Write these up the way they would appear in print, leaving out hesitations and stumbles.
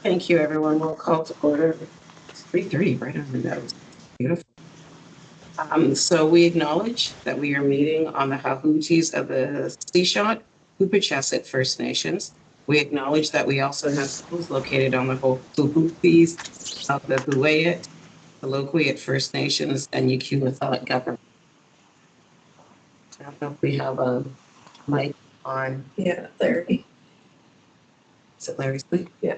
Thank you, everyone. We'll call to order. It's 3:30, right on the nose. Beautiful. So we acknowledge that we are meeting on the Hahooties of the Seashot, Hoopachesset First Nations. We acknowledge that we also have schools located on the Hahooties of the Huayet, the Loquiet First Nations, and Ukiwatha government. I don't know if we have a mic on. Yeah, Larry. Is it Larry Sleep? Yeah.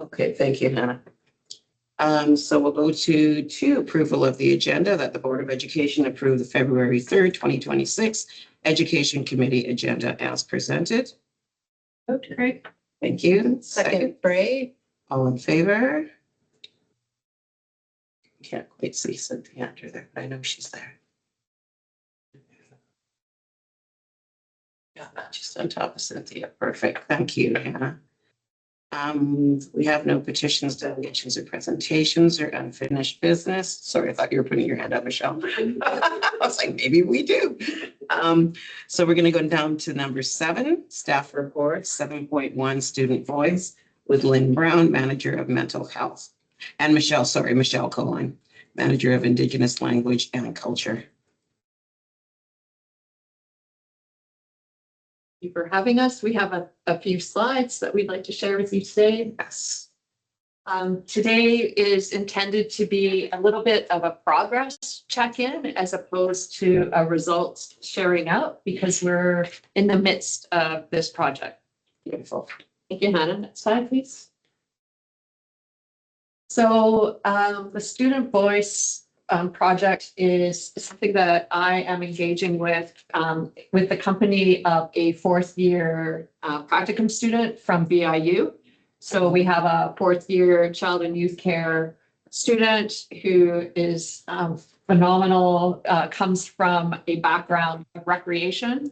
Okay, thank you, Hannah. So we'll go to approval of the agenda that the Board of Education approve the February 3rd, 2026 Education Committee agenda as presented. Okay. Thank you. Second, Bray. All in favor? Can't quite see Cynthia under there, but I know she's there. Yeah, just on top of Cynthia. Perfect. Thank you, Hannah. We have no petitions, delegations, or presentations or unfinished business. Sorry, I thought you were putting your hand up, Michelle. I was like, maybe we do. So we're going to go down to number 7, staff report, 7.1, student voice with Lynn Brown, manager of mental health, and Michelle Cohen, manager of Indigenous language and culture. Thank you for having us. We have a few slides that we'd like to share with you today. Yes. Today is intended to be a little bit of a progress check-in as opposed to a results sharing out because we're in the midst of this project. Beautiful. Thank you, Hannah. Next slide, please. So the Student Voice project is something that I am engaging with the company of a 4th year practicum student from BIU. So we have a 4th year child and youth care student who is phenomenal, comes from a background of recreation,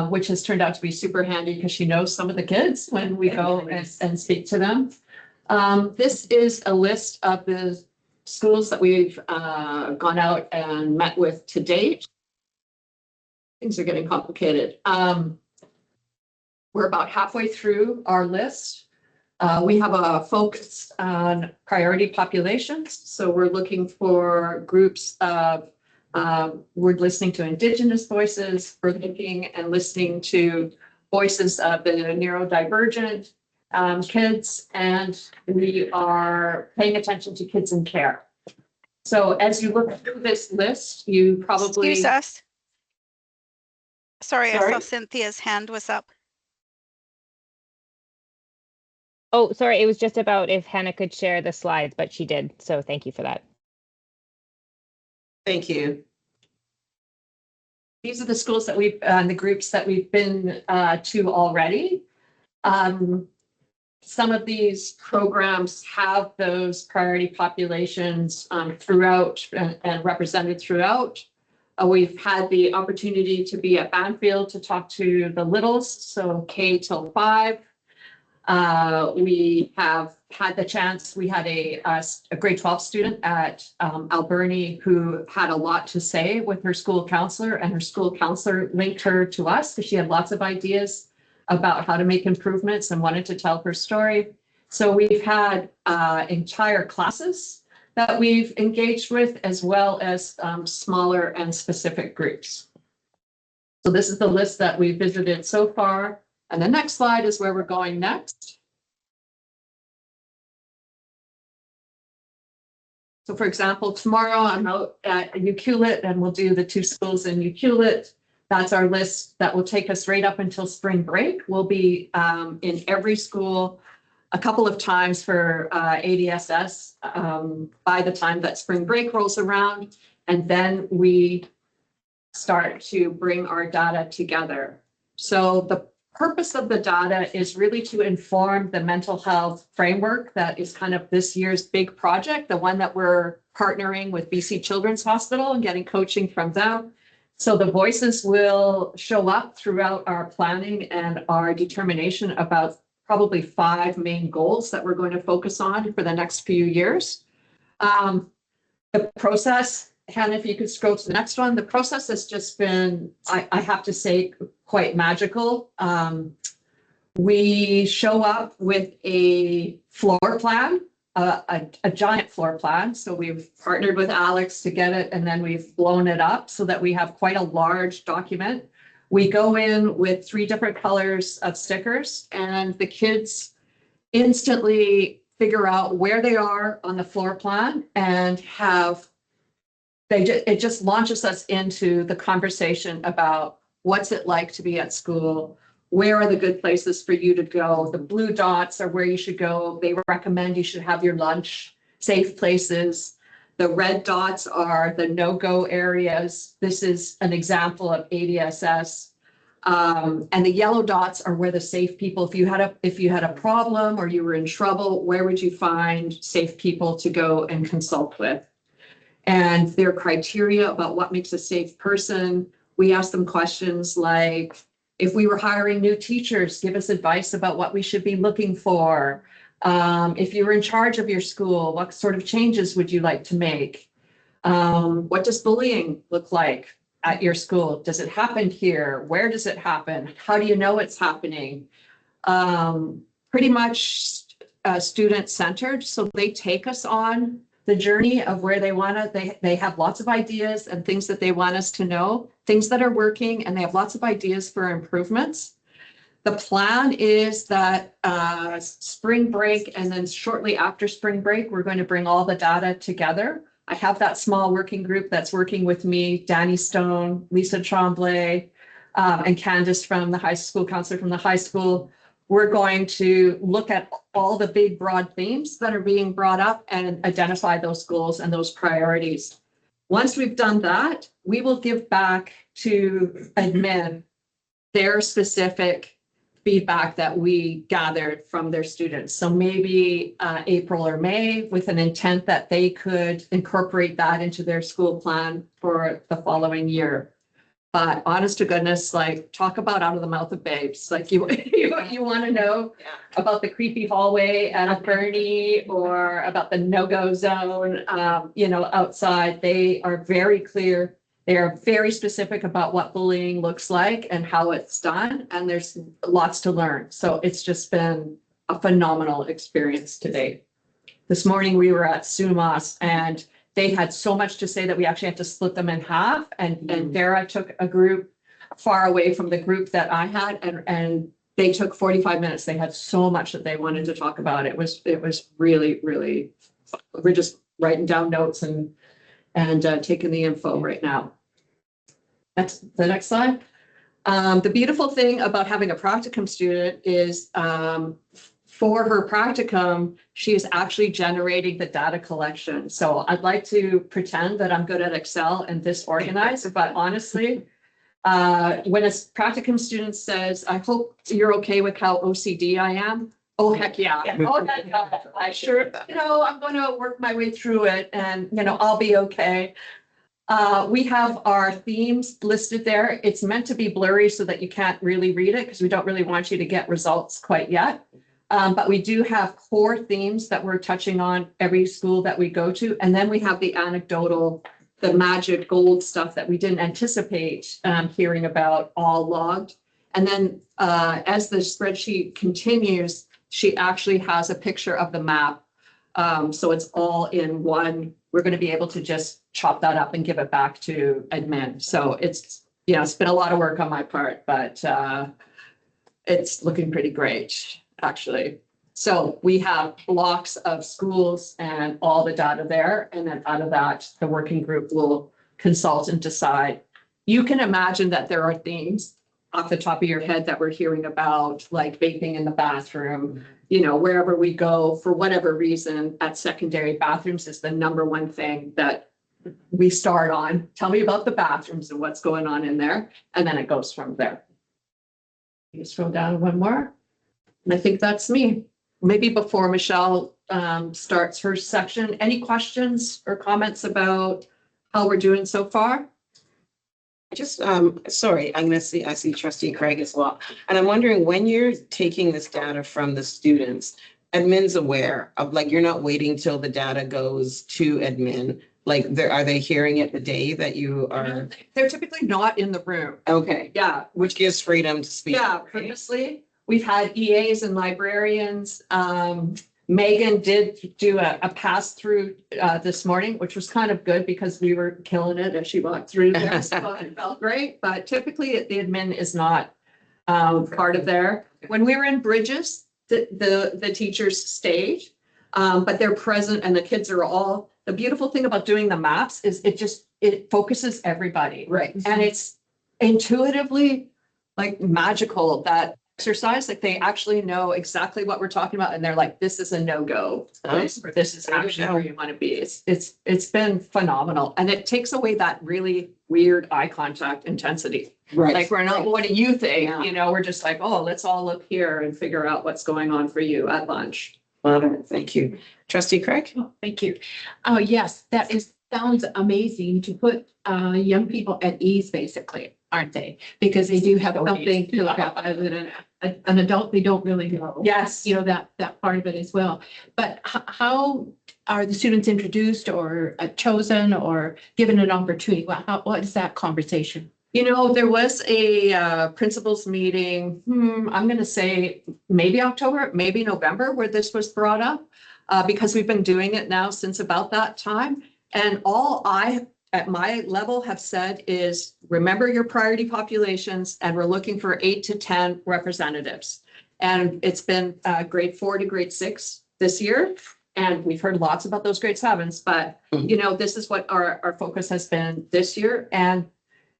which has turned out to be super handy because she knows some of the kids when we go and speak to them. This is a list of the schools that we've gone out and met with to date. Things are getting complicated. We're about halfway through our list. We have a focus on priority populations. So we're looking for groups of, we're listening to Indigenous voices, we're looking and listening to voices of the neurodivergent, kids, and we are paying attention to kids in care. So as you look through this list, you probably... Excuse us. Sorry, Sorry? I saw Cynthia's hand was up. Oh, sorry, it was just about if Hannah could share the slides, but she did, so thank you for that. Thank you. These are the schools that we've, the groups that we've been to already. Some of these programs have those priority populations throughout and represented throughout. We've had the opportunity to be at Banfield to talk to the littles, so K till 5. We have had the chance, we had a grade 12 student at Alberni who had a lot to say with her school counselor, and her school counselor linked her to us because she had lots of ideas about how to make improvements and wanted to tell her story. So we've had entire classes that we've engaged with, as well as smaller and specific groups. So this is the list that we've visited so far. And the next slide is where we're going next. So for example, tomorrow I'm out at Ucluelet and we'll do the 2 schools in Ucluelet. That's our list that will take us right up until spring break. We'll be in every school a couple of times for ADSS by the time that spring break rolls around. And then we start to bring our data together. So the purpose of the data is really to inform the mental health framework that is kind of this year's big project, the one that we're partnering with BC Children's Hospital and getting coaching from them. So the voices will show up throughout our planning and our determination about probably 5 main goals that we're going to focus on for the next few years. The process Hannah, if you could scroll to the next one, the process has just been, I have to say, quite magical. We show up with a floor plan, a giant floor plan. So we've partnered with Alex to get it, and then we've blown it up so that we have quite a large document. We go in with 3 different colors of stickers, and the kids instantly figure out where they are on the floor plan and it just launches us into the conversation about what's it like to be at school, where are the good places for you to go. The blue dots are where you should go. They recommend you should have your lunch, safe places. The red dots are the no-go areas. This is an example of ADSS. And the yellow dots are where the safe people, if you had a problem or you were in trouble, where would you find safe people to go and consult with? And their criteria about what makes a safe person. We ask them questions like, if we were hiring new teachers, give us advice about what we should be looking for. If you were in charge of your school, what sort of changes would you like to make? What does bullying look like at your school? Does it happen here? Where does it happen? How do you know it's happening? Pretty much student-centered. So they take us on the journey of where they want to, they have lots of ideas and things that they want us to know, things that are working, and they have lots of ideas for improvements. The plan is that spring break and then shortly after spring break, we're going to bring all the data together. I have that small working group that's working with me, Danny Stone, Lisa Tremblay, and Candace from the high school, counselor from the high school. We're going to look at all the big broad themes that are being brought up and identify those goals and those priorities. Once we've done that, we will give back to admin their specific feedback that we gathered from their students. So maybe April or May, with an intent that they could incorporate that into their school plan for the following year. But honest to goodness, like, talk about out of the mouth of babes. Like you want to know about the creepy hallway at Bernie or about the no-go zone, outside. They are very clear. They are very specific about what bullying looks like and how it's done. And there's lots to learn. So it's just been a phenomenal experience to date. This morning we were at SUMAS and they had so much to say that we actually had to split them in half. And there I took a group far away from the group that I had, and they took 45 minutes. They had so much that they wanted to talk about. It was really, really fun. We're just writing down notes and taking the info right now. That's the next slide. The beautiful thing about having a practicum student is for her practicum, she is actually generating the data collection. So I'd like to pretend that I'm good at Excel and disorganized, but honestly, when a practicum student says, I hope you're okay with how OCD I am. Oh, heck yeah. Oh, heck yeah. I sure, I'm going to work my way through it and, I'll be okay. We have our themes listed there. It's meant to be blurry so that you can't really read it because we don't really want you to get results quite yet. But we do have core themes that we're touching on every school that we go to. And then we have the anecdotal, the magic gold stuff that we didn't anticipate hearing about, all logged. And then as the spreadsheet continues, she actually has a picture of the map. So it's all in one. We're going to be able to just chop that up and give it back to admin. So it's been a lot of work on my part, but it's looking pretty great, actually. So we have blocks of schools and all the data there. And then out of that, the working group will consult and decide. You can imagine that there are themes off the top of your head that we're hearing about, like vaping in the bathroom, wherever we go, for whatever reason, at secondary, bathrooms is the number one thing that we start on. Tell me about the bathrooms and what's going on in there. And then it goes from there. You scroll down one more. And I think that's me. Maybe before Michelle starts her section, any questions or comments about how we're doing so far? Just, sorry, I see Trustee Craig as well. And I'm wondering, when you're taking this data from the students, admin's aware of, like, you're not waiting till the data goes to admin. Like, are they hearing it the day that you are? They're typically not in the room. Okay, Yeah, which gives freedom to speak. yeah, purposely. We've had EAs and librarians. Megan did do a pass through this morning, which was kind of good because we were killing it as she walked through there. So it felt great, but typically the admin is not part of there. When we were in Bridges, the teachers stayed, but they're present and the kids are all, the beautiful thing about doing the maps is it focuses everybody. Right. And it's intuitively like magical, that exercise, like they actually know exactly what we're talking about. And they're like, this is a no-go place, or this is There you actually go. where you want to be. It's been phenomenal. And it takes away that really weird eye contact intensity. Right. Like we're not, what do you think? Yeah. You know, we're just like, oh, let's all look here and figure out what's going on for you at lunch. Love it. Thank you. Trustee Craig? Oh, thank you. Oh, yes, sounds amazing to put young people at ease, basically, aren't they? Because they do have something to look up other than an adult, they don't really know. Yes. You know, that part of it as well. But how are the students introduced or chosen or given an opportunity? What is that conversation? You know, there was a principals meeting, I'm going to say maybe October, maybe November, where this was brought up, because we've been doing it now since about that time. And all I, at my level, have said is, remember your priority populations, and we're looking for 8 to 10 representatives. And it's been grade 4 to grade 6 this year. And we've heard lots about those grade 7s, but you know, this is what our focus has been this year. And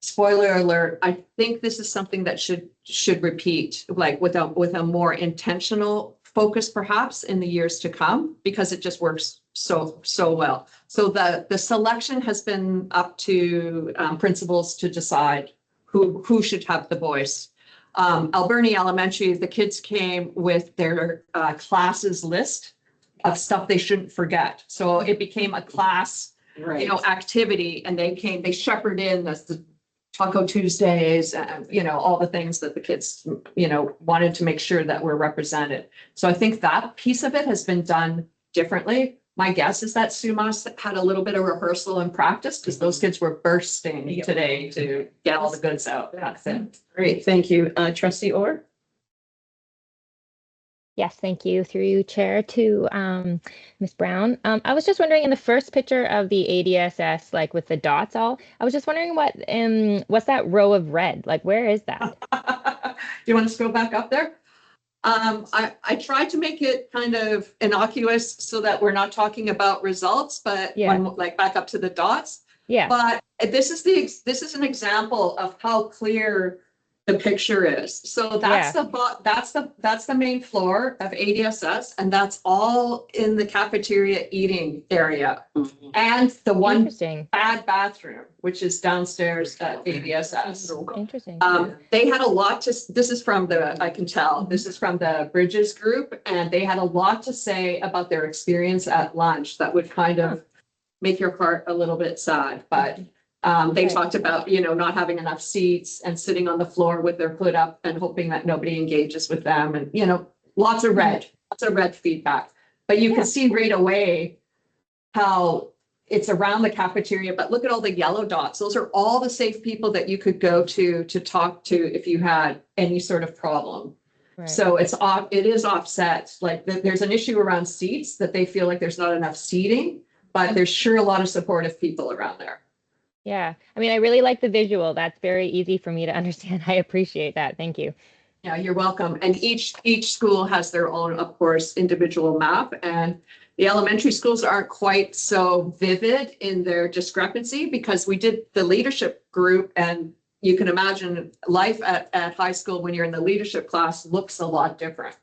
spoiler alert, I think this is something that should repeat, like with a more intentional focus perhaps in the years to come, because it just works so well. So the selection has been up to principals to decide who should have the voice. Alberni Elementary, the kids came with their classes list of stuff they shouldn't forget. So it became a class, you know, activity, and they shepherded in the Taco Tuesdays, and, you know, all the things that the kids, you know, wanted to make sure that were represented. So I think that piece of it has been done differently. My guess is that Sumas had a little bit of rehearsal and practice, because those kids were bursting today to get all the goods out. That's it. Great. Thank you. Trustee Orr? Yes, thank you. Through you, Chair, to Ms. Brown. I was just wondering, in the first picture of the ADSS, like with the dots all, I was just wondering what's that row of red? Like, where is that? Do you want to scroll back up there? I tried to make it kind of innocuous so that we're not talking about results, but Yeah. like back up to the dots. Yeah, But this is an example of how clear the picture is. So that's the main floor of ADSS, and that's all in the cafeteria eating area. And the one interesting, bad bathroom, which is downstairs at ADSS. interesting. They had a lot this is from I can tell, this is from the Bridges group, and they had a lot to say about their experience at lunch that would kind of make your heart a little bit sad, but they talked about, you know, not having enough seats and sitting on the floor with their hood up and hoping that nobody engages with them, and, you know, lots of red feedback. But you can see right away how it's around the cafeteria, but look at all the yellow dots. Those are all the safe people that you could go to talk to if you had any sort of problem. Right. So it is offset. Like there's an issue around seats, that they feel like there's not enough seating, but there's sure a lot of supportive people around there. Yeah, I mean, I really like the visual. That's very easy for me to understand. I appreciate that. Thank you. Yeah, you're welcome. And each school has their own, of course, individual map, and the elementary schools aren't quite so vivid in their discrepancy, because we did the leadership group, and you can imagine life at high school when you're in the leadership class looks a lot different.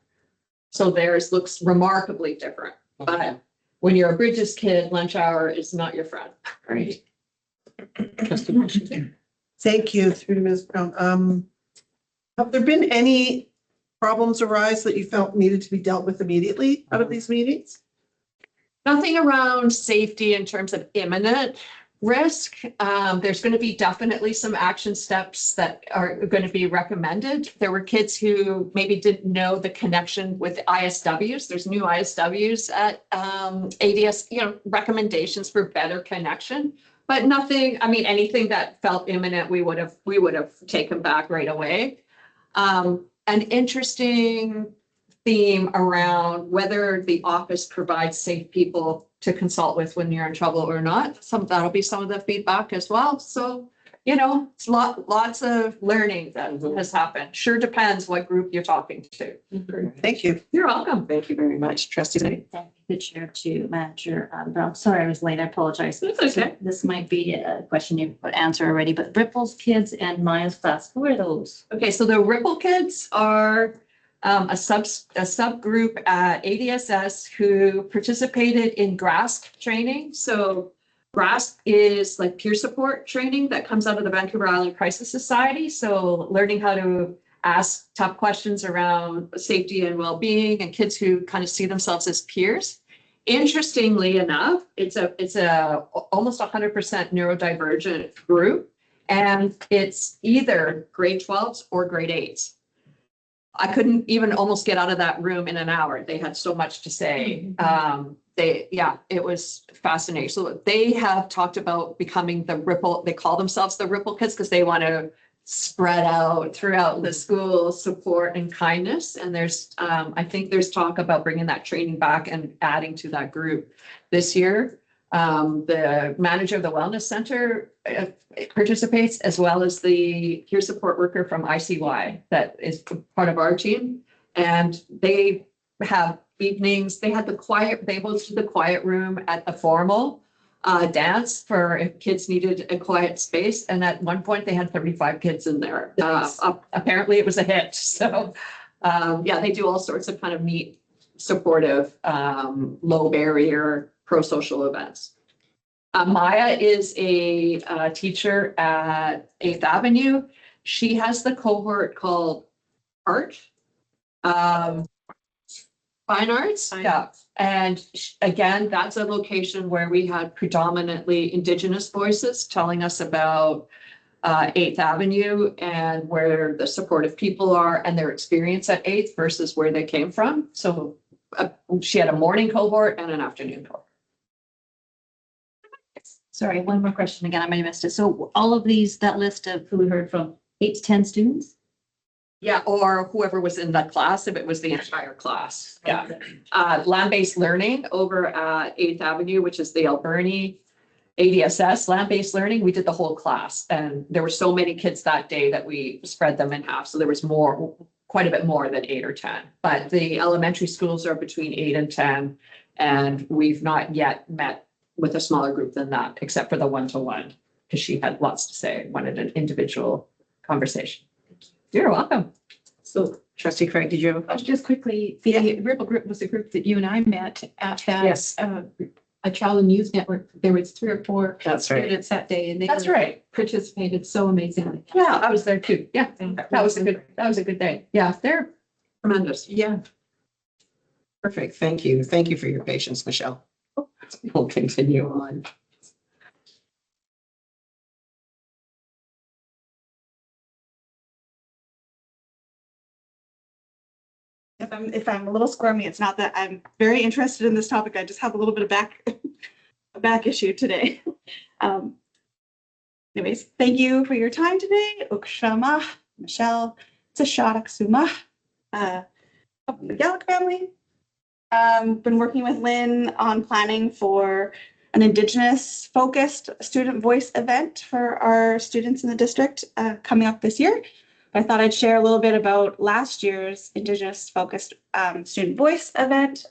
So theirs looks remarkably different. But when you're a Bridges kid, lunch hour is not your friend. Right. Trustee Washington? Thank you, through Ms. Brown. Have there been any problems arise that you felt needed to be dealt with immediately out of these meetings? Nothing around safety in terms of imminent risk. There's going to be definitely some action steps that are going to be recommended. There were kids who maybe didn't know the connection with ISWs. There's new ISWs at ADS, recommendations for better connection. But nothing, I mean, anything that felt imminent, we would have taken back right away. An interesting theme around whether the office provides safe people to consult with when you're in trouble or not. That'll be some of the feedback as well. So, it's lots of learning that has happened. Sure depends what group you're talking to. Thank you. You're welcome. Thank you very much, Trustee Zane. Thank you, Chair, to Manager Brown. Sorry, I was late. I apologize. That's okay. This might be a question you could answer already, but Ripple's kids and Maya's class, who are those? Okay, so the Ripple kids are a subgroup at ADSS who participated in GRASP training. So GRASP is like peer support training that comes out of the Vancouver Island Crisis Society. So learning how to ask tough questions around safety and well-being, and kids who kind of see themselves as peers. Interestingly enough, it's a almost 100% neurodivergent group, and it's either grade 12s or grade 8s. I couldn't even almost get out of that room in an hour. They had so much to say. It was fascinating. So they have talked about becoming the Ripple. They call themselves the Ripple Kids because they want to spread out throughout the school support and kindness. And I think there's talk about bringing that training back and adding to that group this year. The manager of the wellness center participates, as well as the peer support worker from ICY that is part of our team. And they have evenings. They hosted the quiet room at the formal dance for if kids needed a quiet space. And at one point they had 35 kids in there. Apparently it was a hit. So they do all sorts of kind of neat, supportive, low barrier, pro-social events. Maya is a teacher at 8th Avenue. She has the cohort called Art. Fine Arts. Yeah. And again, that's a location where we had predominantly Indigenous voices telling us about 8th Avenue and where the supportive people are and their experience at 8th versus where they came from. So she had a morning cohort and an afternoon cohort. Sorry, one more question again. I might have missed it. So all of these, that list of who we heard from, 8 to 10 students? Yeah, or whoever was in that class, if it was the entire class. Yeah. Land-based learning over at 8th Avenue, which is the Alberni ADSS, land-based learning, we did the whole class. And there were so many kids that day that we spread them in half. So there was quite a bit more than 8 or 10. But the elementary schools are between 8 and 10. And we've not yet met with a smaller group than that, except for the one-to-one, because she had lots to say, wanted an individual conversation. You're welcome. So Trustee Craig, did you have a question? Just quickly, the Ripple group was a group that you and I met at that. Yes. A child and youth network. There was 3 or 4 That's right. students that day, and they That's right. participated so amazingly. Yeah, I was there too. Yeah, that was a good day. Yeah, they're tremendous. Yeah. Perfect. Thank you. Thank you for your patience, Michelle. We'll continue on. If I'm a little squirmy, it's not that I'm very interested in this topic. I just have a little bit of a back issue today. Anyways, thank you for your time today. Ukshama, Michelle, Tashadak Suma, the Gallic family. Been working with Lynn on planning for an Indigenous focused student voice event for our students in the district coming up this year. I thought I'd share a little bit about last year's Indigenous focused student voice event.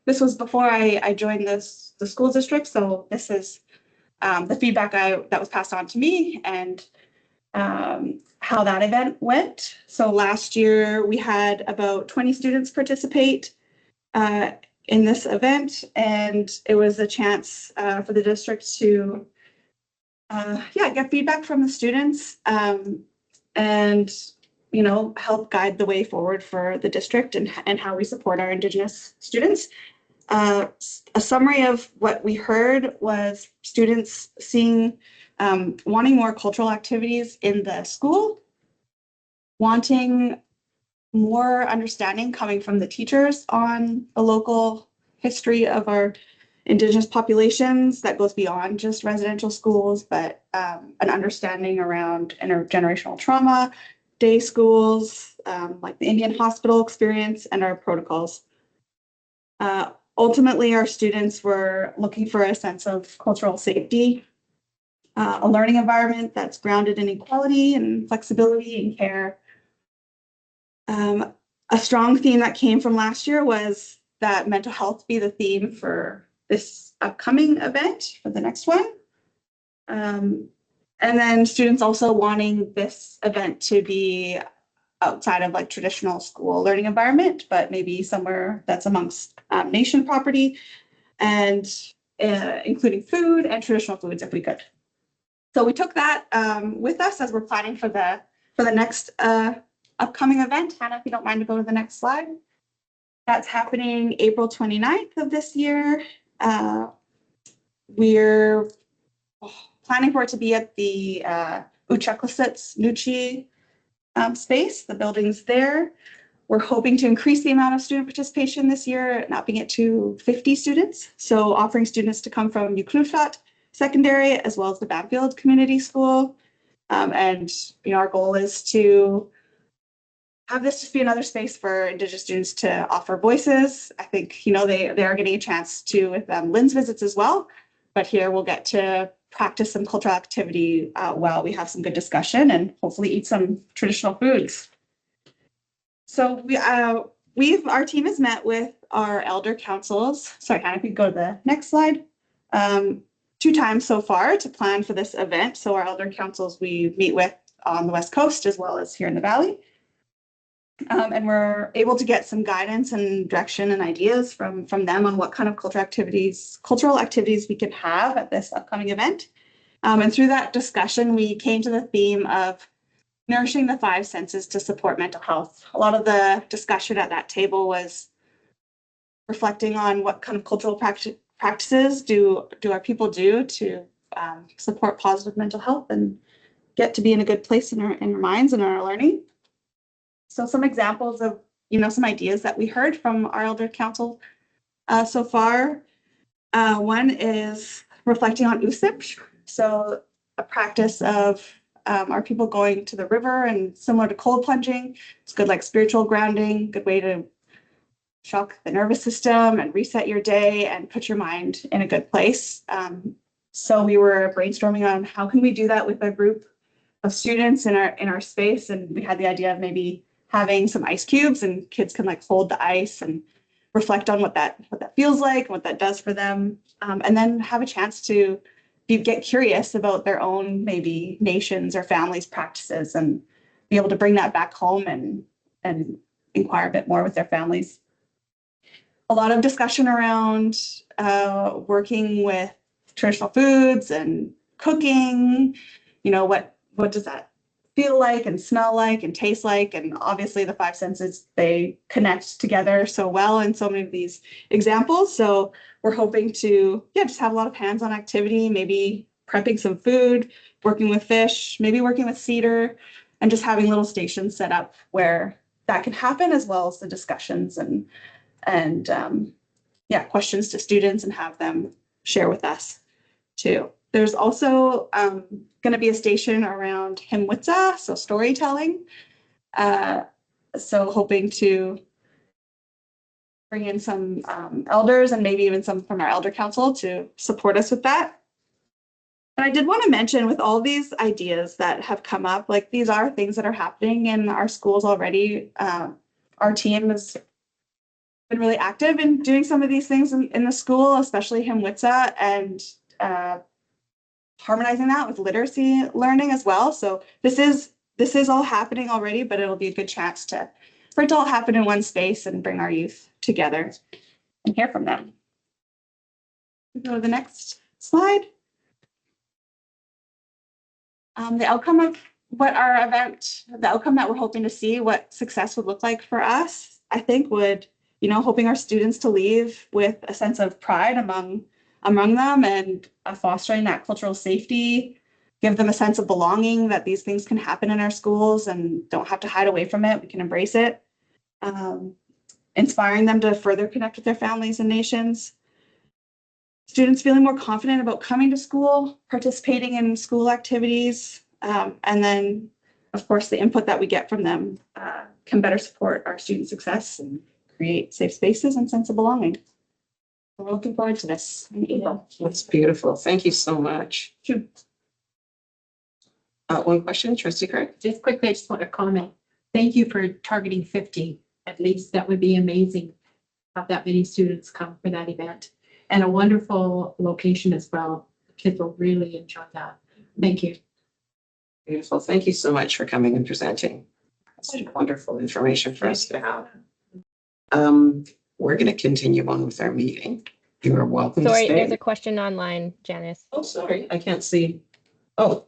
This was before I joined the school district, so this is the feedback that was passed on to me and how that event went. So last year we had about 20 students participate in this event, and it was a chance for the district to get feedback from the students. And, help guide the way forward for the district and how we support our Indigenous students. a summary of what we heard was students seeing, wanting more cultural activities in the school, wanting more understanding coming from the teachers on the local history of our Indigenous populations that goes beyond just residential schools, but an understanding around intergenerational trauma, day schools, like the Indian hospital experience and our protocols. Ultimately, our students were looking for a sense of cultural safety, a learning environment that's grounded in equality and flexibility and care. A strong theme that came from last year was that mental health be the theme for this upcoming event, for the next one. And then students also wanting this event to be outside of like traditional school learning environment, but maybe somewhere that's amongst nation property and including food and traditional foods if we could. So we took that with us as we're planning for the next upcoming event. Hannah, if you don't mind to go to the next slide. That's happening April 29th of this year. We're planning for it to be at the Ucheklasets Nuchi space. The building's there. We're hoping to increase the amount of student participation this year, upping it to 50 students. So offering students to come from Ucluelet Secondary as well as the Banfield Community School. And our goal is to have this just be another space for Indigenous students to offer voices. I think, they are getting a chance to with Lynn's visits as well. But here we'll get to practice some cultural activity while we have some good discussion and hopefully eat some traditional foods. So our team has met with our elder councils. Sorry, Hannah, if you go to the next slide. 2 times so far to plan for this event. So our elder councils we meet with on the West Coast as well as here in the Valley. And we're able to get some guidance and direction and ideas from them on what kind of cultural activities we could have at this upcoming event. And through that discussion, we came to the theme of nourishing the 5 senses to support mental health. A lot of the discussion at that table was reflecting on what kind of cultural practices do our people do to support positive mental health and get to be in a good place in our minds and our learning. So some examples of, some ideas that we heard from our elder council so far. One is reflecting on Usip. So a practice of our people going to the river and similar to cold plunging. It's good like spiritual grounding, good way to shock the nervous system and reset your day and put your mind in a good place. So we were brainstorming on how can we do that with a group of students in our space. And we had the idea of maybe having some ice cubes and kids can like hold the ice and reflect on what that feels like, what that does for them. And then have a chance to get curious about their own maybe nations or families' practices and be able to bring that back home and inquire a bit more with their families. A lot of discussion around working with traditional foods and cooking, what does that feel like and smell like and taste like? And obviously the 5 senses, they connect together so well in so many of these examples. So we're hoping to, just have a lot of hands-on activity, maybe prepping some food, working with fish, maybe working with cedar, and just having little stations set up where that can happen, as well as the discussions and questions to students and have them share with us too. There's also going to be a station around Himwitsa, so storytelling. So hoping to bring in some elders and maybe even some from our elder council to support us with that. And I did want to mention with all these ideas that have come up, like these are things that are happening in our schools already. Our team has been really active in doing some of these things in the school, especially Himwitsa, and harmonizing that with literacy learning as well. So this is all happening already, but it'll be a good chance for it to all happen in one space and bring our youth together and hear from them. Go to the next slide. The outcome of what our event, the outcome that we're hoping to see, what success would look like for us, I think would, hoping our students to leave with a sense of pride among them and fostering that cultural safety, give them a sense of belonging that these things can happen in our schools and don't have to hide away from it. We can embrace it. Inspiring them to further connect with their families and nations. Students feeling more confident about coming to school, participating in school activities, and then, of course, the input that we get from them can better support our student success and create safe spaces and sense of belonging. We're looking forward to this in April. That's beautiful. Thank you so much. One question, Trustee Craig? Just quickly, I just want to comment. Thank you for targeting 50. At least that would be amazing. Have that many students come for that event. And a wonderful location as well. Kids will really enjoy that. Thank you. Beautiful. Thank you so much for coming and presenting. That's wonderful information for us to have. We're going to continue on with our meeting. You are welcome to Sorry, there's stay. a question online, Janice. Oh, sorry, I can't see. Oh,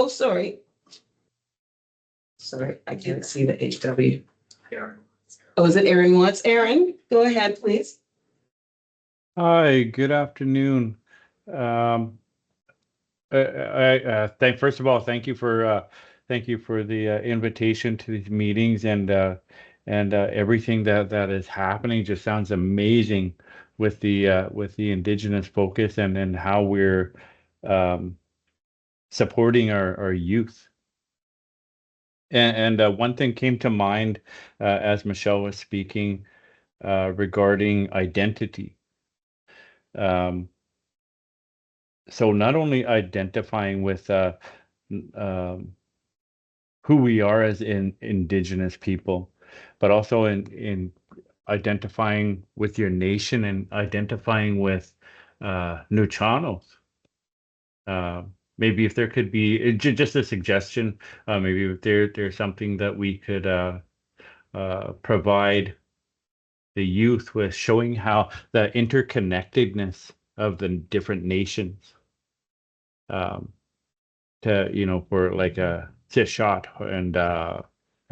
sorry. Sorry, I can't see the HW. Oh, is it Aaron Watts? Aaron, go ahead, please. Hi, good afternoon. First of all, thank you for the invitation to these meetings and everything that is happening. Just sounds amazing with the Indigenous focus and how we're supporting our youth. And one thing came to mind as Michelle was speaking regarding identity. So not only identifying with who we are as Indigenous people, but also in identifying with your nation and identifying with Nuchanos. Maybe if there could be just a suggestion, maybe if there's something that we could provide the youth with, showing how the interconnectedness of the different nations, to for like a Sishat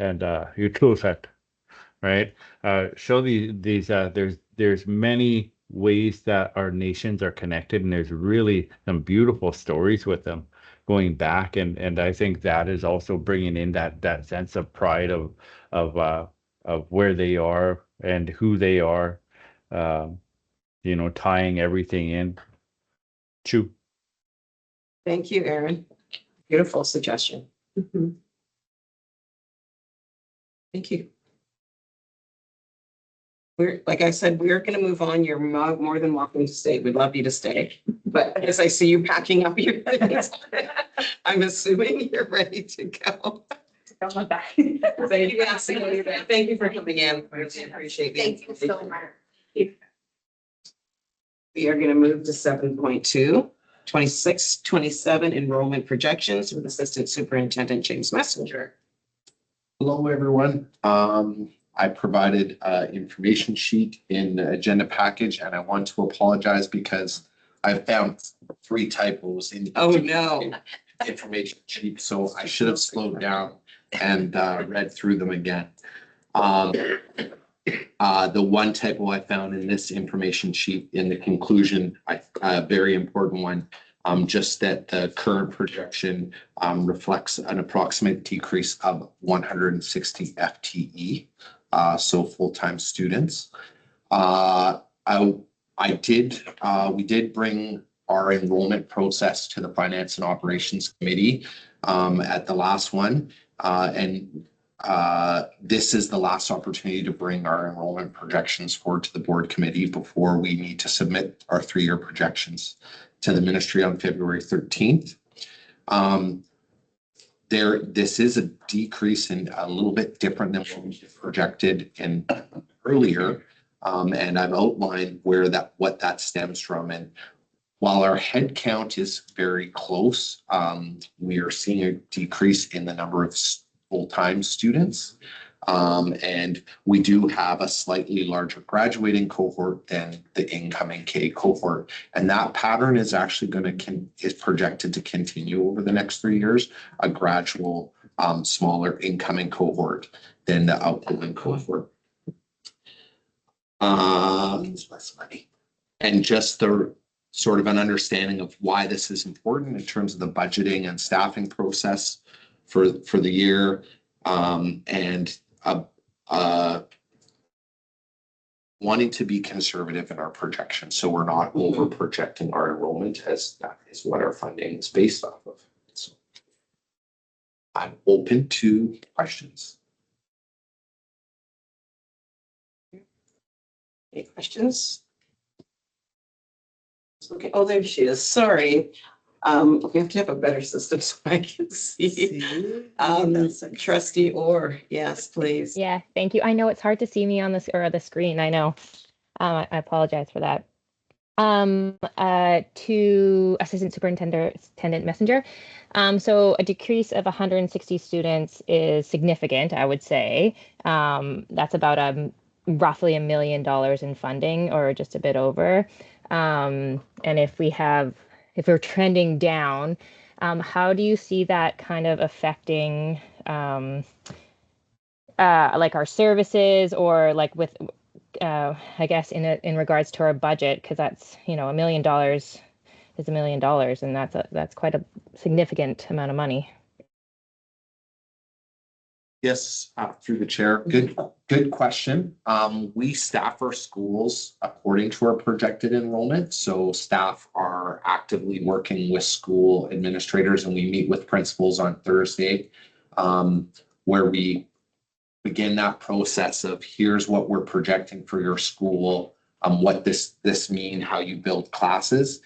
and Utulfet, right? Show these there's many ways that our nations are connected, and there's really some beautiful stories with them going back, and I think that is also bringing in that sense of pride of where they are and who they are, tying everything in. Chew. Thank you, Aaron. Beautiful suggestion. Thank you. Like I said, we're going to move on. You're more than welcome to stay. We'd love you to stay. But as I see you packing up your things, I'm assuming you're ready to go. Thank you. Thank you for coming in. I really appreciate it. Thank you so much. We are going to move to 7.2, 26-27 enrollment projections with Assistant Superintendent James Messenger. Hello, everyone. I provided an information sheet in the agenda package, and I want to apologize because I found 3 typos in Oh, no. the information sheet, so I should have slowed down and read through them again. The one typo I found in this information sheet in the conclusion, a very important one, just that the current projection reflects an approximate decrease of 160 FTE. So full-time students. We did bring our enrollment process to the Finance and Operations Committee at the last one. This is the last opportunity to bring our enrollment projections forward to the board committee before we need to submit our 3-year projections to the ministry on February 13th. This is a decrease in a little bit different than what we projected in earlier. And I've outlined what that stems from. And while our head count is very close, we are seeing a decrease in the number of full-time students. And we do have a slightly larger graduating cohort than the incoming K cohort. And that pattern is actually is projected to continue over the next 3 years, a gradual, smaller incoming cohort than the outgoing cohort. Means less money. And just the sort of an understanding of why this is important in terms of the budgeting and staffing process for the year. And wanting to be conservative in our projections, so we're not over projecting our enrollment, as that is what our funding is based off of. So I'm open to questions. Any questions? Okay, oh, there she is. Sorry. We have to have a better system so I can see. Trustee Orr, yes, please. Yeah, thank you. I know it's hard to see me on this or the screen. I know. I apologize for that. To Assistant Superintendent Messenger. So a decrease of 160 students is significant, I would say. That's about roughly $1 million in funding, or just a bit over. And if we're trending down, how do you see that kind of affecting like our services, or like with I guess in regards to our budget, because that's, $1 million is $1 million, and that's quite a significant amount of money. Yes, through the chair. Good question. We staff our schools according to our projected enrollment. So staff are actively working with school administrators, and we meet with principals on Thursday, where we begin that process of here's what we're projecting for your school, what this mean, how you build classes.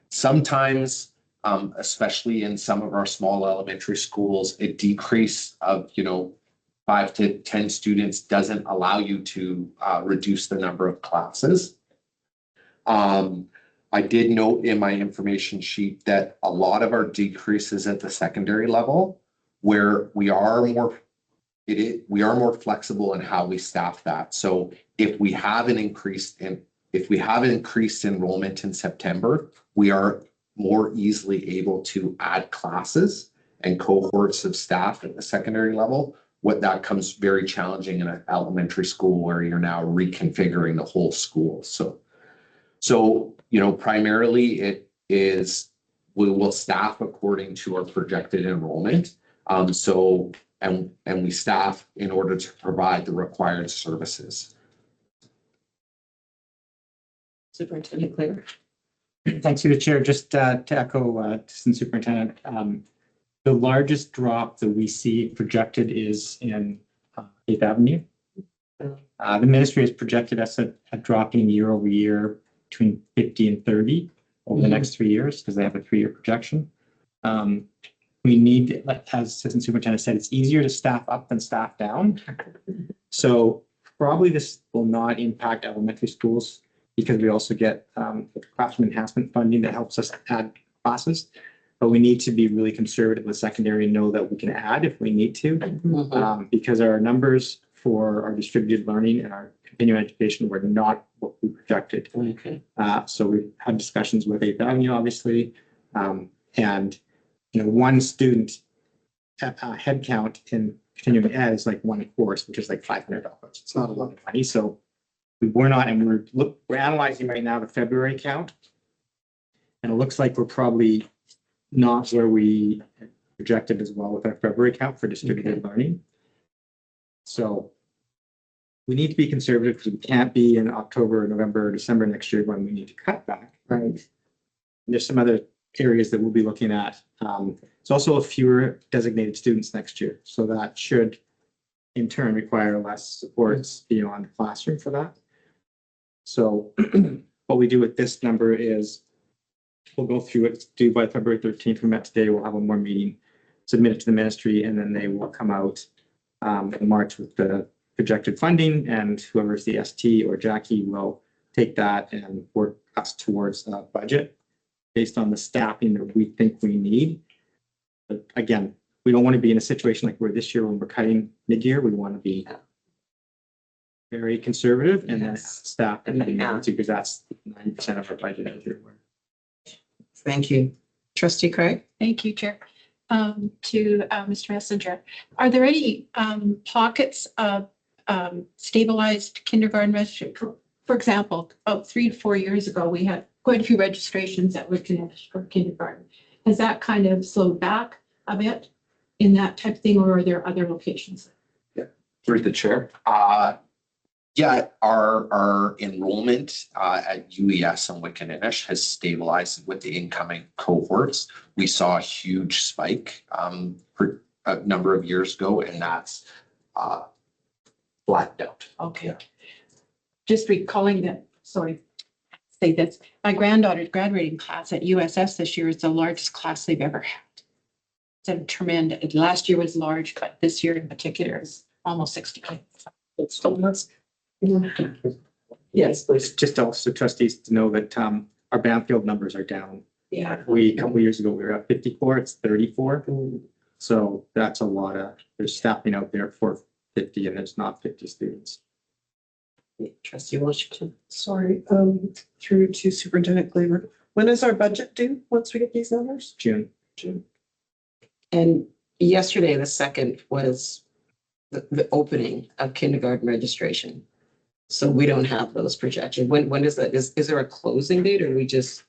Sometimes, especially in some of our small elementary schools, a decrease of 5 to 10 students doesn't allow you to reduce the number of classes. I did note in my information sheet that a lot of our decreases at the secondary level, where we are more flexible in how we staff that. So if we have an increased enrollment in September, we are more easily able to add classes and cohorts of staff at the secondary level. What that comes very challenging in an elementary school where you're now reconfiguring the whole school. So primarily it is, we will staff according to our projected enrollment. And we staff in order to provide the required services. Superintendent Claire. Thanks to the chair. Just to echo Assistant Superintendent, the largest drop that we see projected is in 8th Avenue. The ministry has projected us a dropping year over year between 50 and 30 over the next 3 years, because they have a 3-year projection. We need, as Assistant Superintendent said, it's easier to staff up than staff down. So probably this will not impact elementary schools, because we also get classroom enhancement funding that helps us add classes. But we need to be really conservative with secondary and know that we can add if we need to, because our numbers for our distributed learning and our continuing education were not what we projected. Okay. So we've had discussions with 8th Avenue, obviously, and one student head count in continuing ed is like one course, which is like $500. It's not a lot of money. So we're not, and we're analyzing right now the February count, and it looks like we're probably not where we projected as well with our February count for distributed learning. So we need to be conservative, because we can't be in October, November, December next year when we need to cut back. Right. And there's some other areas that we'll be looking at. It's also fewer designated students next year, so that should in turn require less supports beyond the classroom for that. So what we do with this number is we'll go through it, due by February 13th. We met today, we'll have one more meeting, submit it to the ministry, and then they will come out in March with the projected funding, and whoever's the ST or Jackie will take that and work us towards a budget based on the staffing that we think we need. But again, we don't want to be in a situation like we're this year when we're cutting mid-year. We want to be very conservative and then staff, because that's 90% of our budget everywhere. Thank you. Trustee Craig? Thank you, Chair. To Mr. Messenger, are there any pockets of stabilized kindergarten for example, about 3 to 4 years ago, we had quite a few registrations that were finished for kindergarten. Has that kind of slowed back a bit in that type of thing, or are there other locations? Through the chair. Yeah, our enrollment at UES and Wickinninish has stabilized with the incoming cohorts. We saw a huge spike for a number of years ago, and that's flattened out. Okay. Just recalling that, sorry, say this, my granddaughter's graduating class at USS this year is the largest class they've ever had. It's a tremendous, last year was large, but this year in particular is almost 60. It's almost. Yes, but it's just also trustees to know that our Banfield numbers are down. Yeah. A couple of years ago, we were at 54, it's 34. So that's a lot of, there's staffing out there for 50 and there's not 50 students. Trustee Washington. Sorry, through to Superintendent Glaber. When is our budget due once we get these numbers? June. And yesterday, the 2nd, was the opening of kindergarten registration. So we don't have those projections. When is that? Is there a closing date, or we just?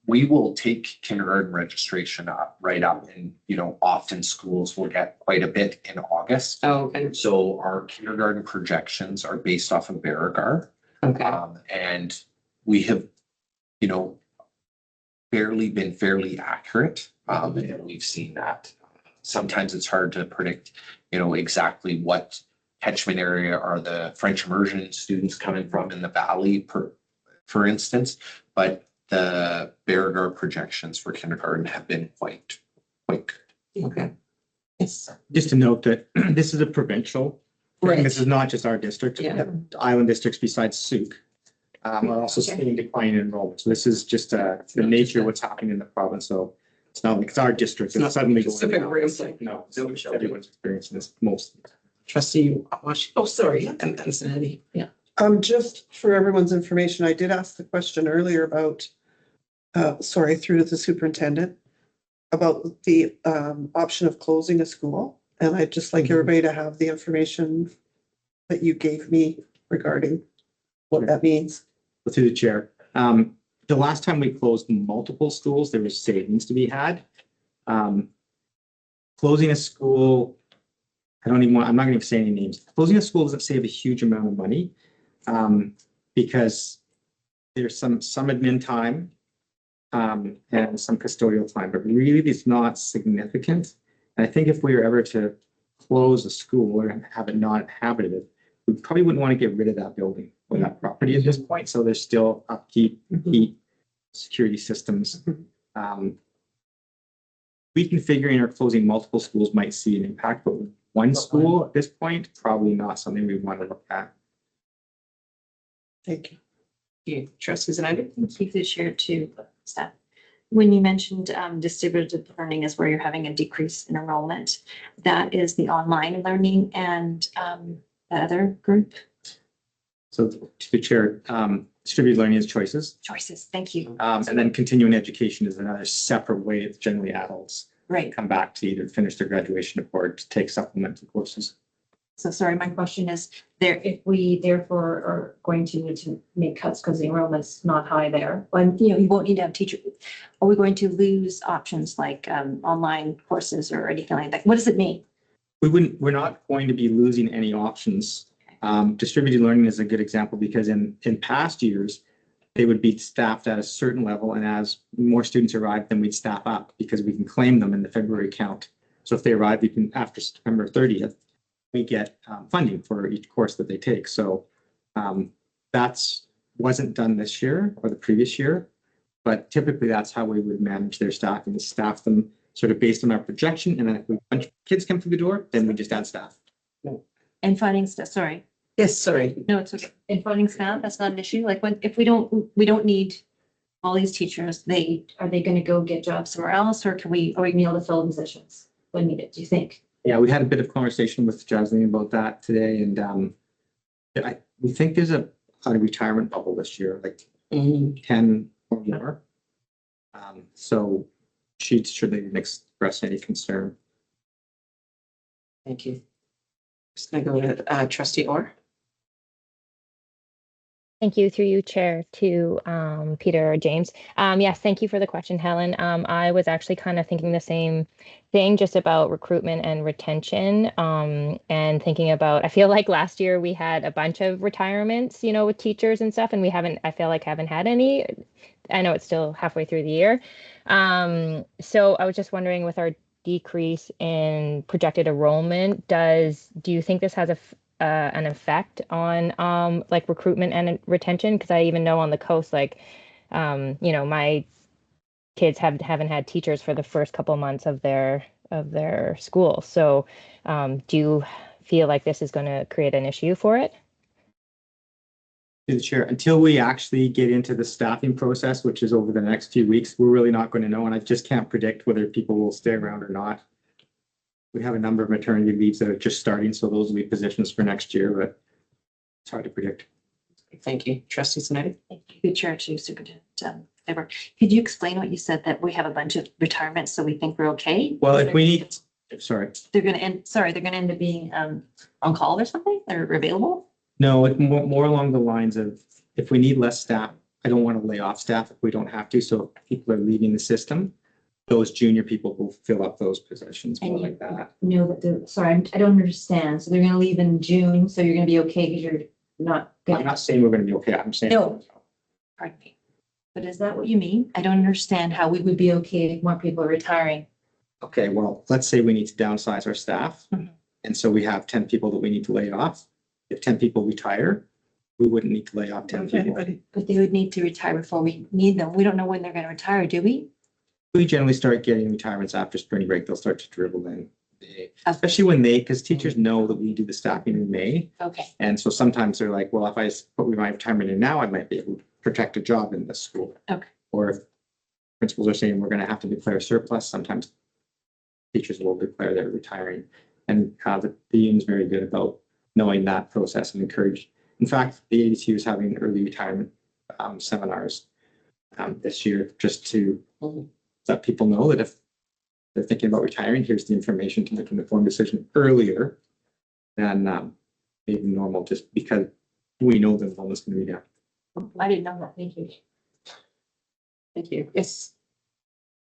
We will take kindergarten registration right up, and often schools will get quite a bit in August. Oh, okay. So our kindergarten projections are based off of Beauregard. Okay. And we have, been fairly accurate. And we've seen that. Sometimes it's hard to predict, exactly what catchment area are the French immersion students coming from in the valley, for instance. But the Beauregard projections for kindergarten have been quite good. Okay. Yes. Just to note that this is a provincial thing. Right. This is not just our district. Yeah. The island districts besides Souk are also seeing decline in enrollment. So this is just the nature of what's happening in the province. So it's not like it's our district. It's not It's suddenly specific going rooms. down. No, everyone's experiencing this most. Trustee Washington. Oh, sorry. And Zanetti. Yeah. Just for everyone's information, I did ask the question earlier about, through to the superintendent, about the option of closing a school. And I'd just like everybody to have the information that you gave me regarding what that means. Through the chair. The last time we closed multiple schools, there was savings to be had. Closing a school, I'm not going to say any names. Closing a school doesn't save a huge amount of money because there's some admin time and some custodial time, but really it's not significant. And I think if we were ever to close a school or have it not inhabited, we probably wouldn't want to get rid of that building or that property at this point. So there's still upkeep, heat, security systems. Reconfiguring or closing multiple schools might see an impact, but one school at this point, probably not something we want to look at. Thank you. You, Trustee Zanetti. Keep this share to staff. When you mentioned distributed learning is where you're having a decrease in enrollment, that is the online learning and the other group So to the chair, distributed learning is choices. choices. Thank you. And then continuing education is another separate way. It's generally adults Right. come back to either finish their graduation or to take supplemental courses. So sorry, my question is there, if we therefore are going to need to make cuts because the enrollment's not high there, and you won't need to have teacher. Are we going to lose options like online courses or anything like that? What does it mean? We're not going to be losing any options. Distributed learning is a good example because in past years, they would be staffed at a certain level, and as more students arrive, then we'd staff up because we can claim them in the February count. So if they arrive, you can after September 30th, we get funding for each course that they take. So that's wasn't done this year or the previous year, but typically that's how we would manage their staffing, is staff them sort of based on our projection, and then if a bunch of kids come through the door, then we just add staff. And finding staff, sorry. Yes, sorry. No, it's okay. And finding staff, that's not an issue. Like if we don't need all these teachers, are they going to go get jobs somewhere else, or are we be able to fill positions when needed, do you think? Yeah, we had a bit of conversation with Jasmine about that today, and we think there's a retirement bubble this year, like 10 or more. So she shouldn't express any concern. Thank you. Just gonna go to Trustee Orr. Thank you through you, Chair, to Peter or James. Yes, thank you for the question, Helen. I was actually kind of thinking the same thing just about recruitment and retention, and thinking about, I feel like last year we had a bunch of retirements, you know, with teachers and stuff, and I feel like haven't had any. I know it's still halfway through the year. So I was just wondering, with our decrease in projected enrollment, do you think this has an effect on like recruitment and retention? Because I even know on the coast, like you know, my kids haven't had teachers for the first couple months of their school. So do you feel like this is going to create an issue for it? To the chair, until we actually get into the staffing process, which is over the next few weeks, we're really not going to know. And I just can't predict whether people will stay around or not. We have a number of maternity leaves that are just starting, so those will be positions for next year, but it's hard to predict. Thank you. Trustee Snider? Thank you. Good chair to Superintendent Faber. Could you explain what you said, that we have a bunch of retirements, so we think we're okay? Well, if we need, sorry, They're going to end up being on call or something? They're available? no, it's more along the lines of, if we need less staff, I don't want to lay off staff if we don't have to. So if people are leaving the system, those junior people will fill up those positions more like that. No, but I don't understand. So they're going to leave in June, so you're going to be okay because you're not I'm going to. not saying we're going to be okay. I'm saying. No. Pardon me. But is that what you mean? I don't understand how we would be okay if more people are retiring. Okay, well, let's say we need to downsize our staff. Mhm. And so we have 10 people that we need to lay off. If 10 people retire, we wouldn't need to lay off 10 people. Anybody? But they would need to retire before we need them. We don't know when they're going to retire, do we? We generally start getting retirements after spring break. They'll start to dribble in. Especially when because teachers know that we do the staffing in May. Okay. And so sometimes they're like, well, if I put my retirement in now, I might be able to protect a job in this school. Okay. Or if principals are saying we're going to have to declare surplus, sometimes teachers will declare they're retiring. And the union is very good about knowing that process and encourage. In fact, the ADT is having early retirement seminars this year, just to let people know that if they're thinking about retiring, here's the information to make an informed decision earlier than maybe normal, just because we know the enrollment's going to be down. I didn't know that. Thank you. Thank you. Yes.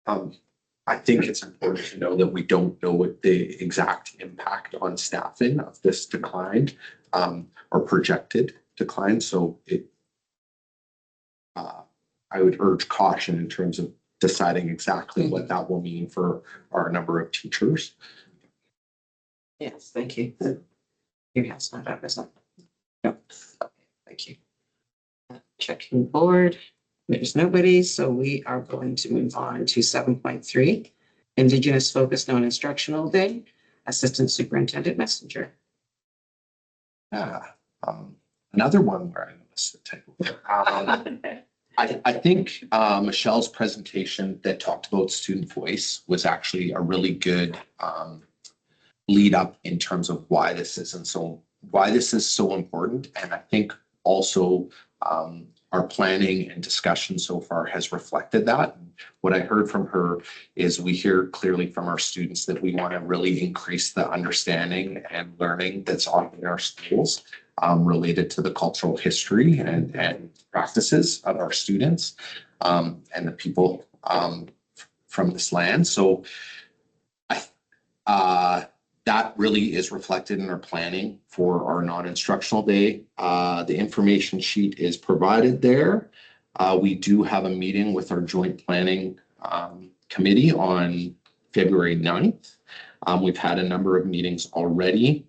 I think it's important to know that we don't know what the exact impact on staffing of this decline or projected decline. So I would urge caution in terms of deciding exactly what that will mean for our number of teachers. Yes, thank you. Your hand's not up, is it? No. Okay, thank you. Checking board. There's nobody, so we are going to move on to 7.3, Indigenous Focused Non-Instructional Day, Assistant Superintendent Messenger. Another one where I missed the typo. I think Michelle's presentation that talked about student voice was actually a really good lead up in terms of why this is so important. And I think also our planning and discussion so far has reflected that. What I heard from her is we hear clearly from our students that we want to really increase the understanding and learning that's on in our schools related to the cultural history and practices of our students and the people from this land. So that really is reflected in our planning for our non-instructional day. The information sheet is provided there. We do have a meeting with our joint planning committee on February 9th. We've had a number of meetings already.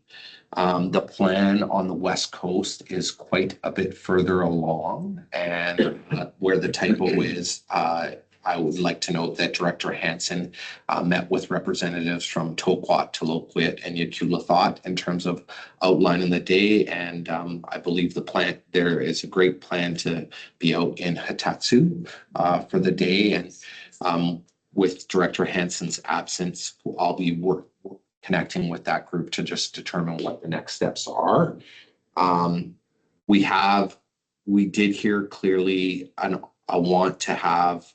The plan on the West Coast is quite a bit further along, and where the typo is, I would like to note that Director Hansen met with representatives from Tokwat, Taloquit, and Yukulathot in terms of outlining the day. And I believe there is a great plan to be out in Hitatsu for the day. And with Director Hansen's absence, I'll be connecting with that group to just determine what the next steps are. We did hear clearly I want to have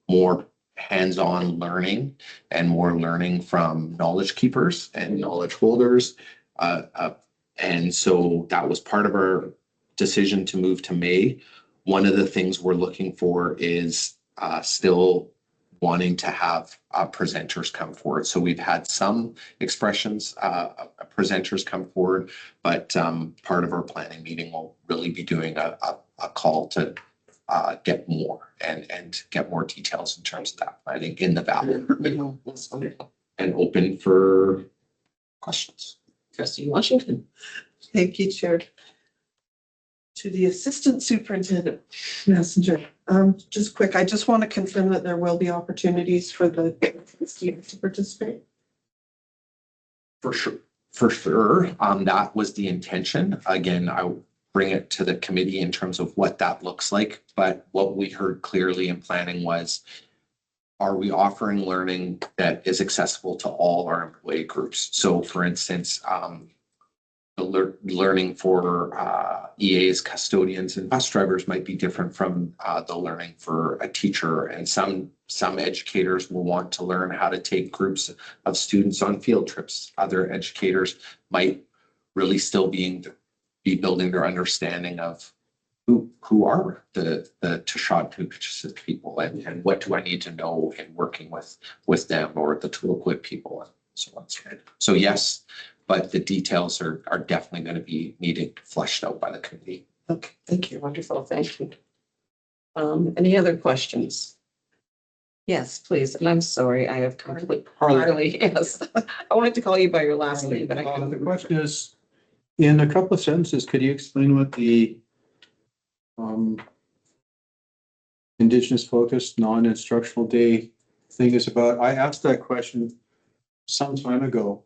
more hands-on learning and more learning from knowledge keepers and knowledge holders. And so that was part of our decision to move to May, one of the things we're looking for is still wanting to have presenters come forward. So we've had some expressions, presenters come forward, but part of our planning meeting will really be doing a call to get more and get more details in terms of that planning in the valley and open for questions. Trustee Washington. Thank you, Chair. To the Assistant Superintendent Messenger, just quick, I just want to confirm that there will be opportunities for the students to participate. For sure. For sure. That was the intention. Again, I'll bring it to the committee in terms of what that looks like. But what we heard clearly in planning was, are we offering learning that is accessible to all our employee groups? So for instance, the learning for EAs, custodians, and bus drivers might be different from the learning for a teacher. And some educators will want to learn how to take groups of students on field trips. Other educators might really still be building their understanding of who are the Tashad people and what do I need to know in working with them, or the Tulukwit people and so on. So yes, but the details are definitely going to be needed, fleshed out by the committee. Okay, thank you. Wonderful. Thank you. Any other questions? Yes, please. And I'm sorry, I have completely, Harley, yes. I wanted to call you by your last name, but I The couldn't. question is, in a couple of sentences, could you explain what the Indigenous focused non-instructional day thing is about? I asked that question some time ago.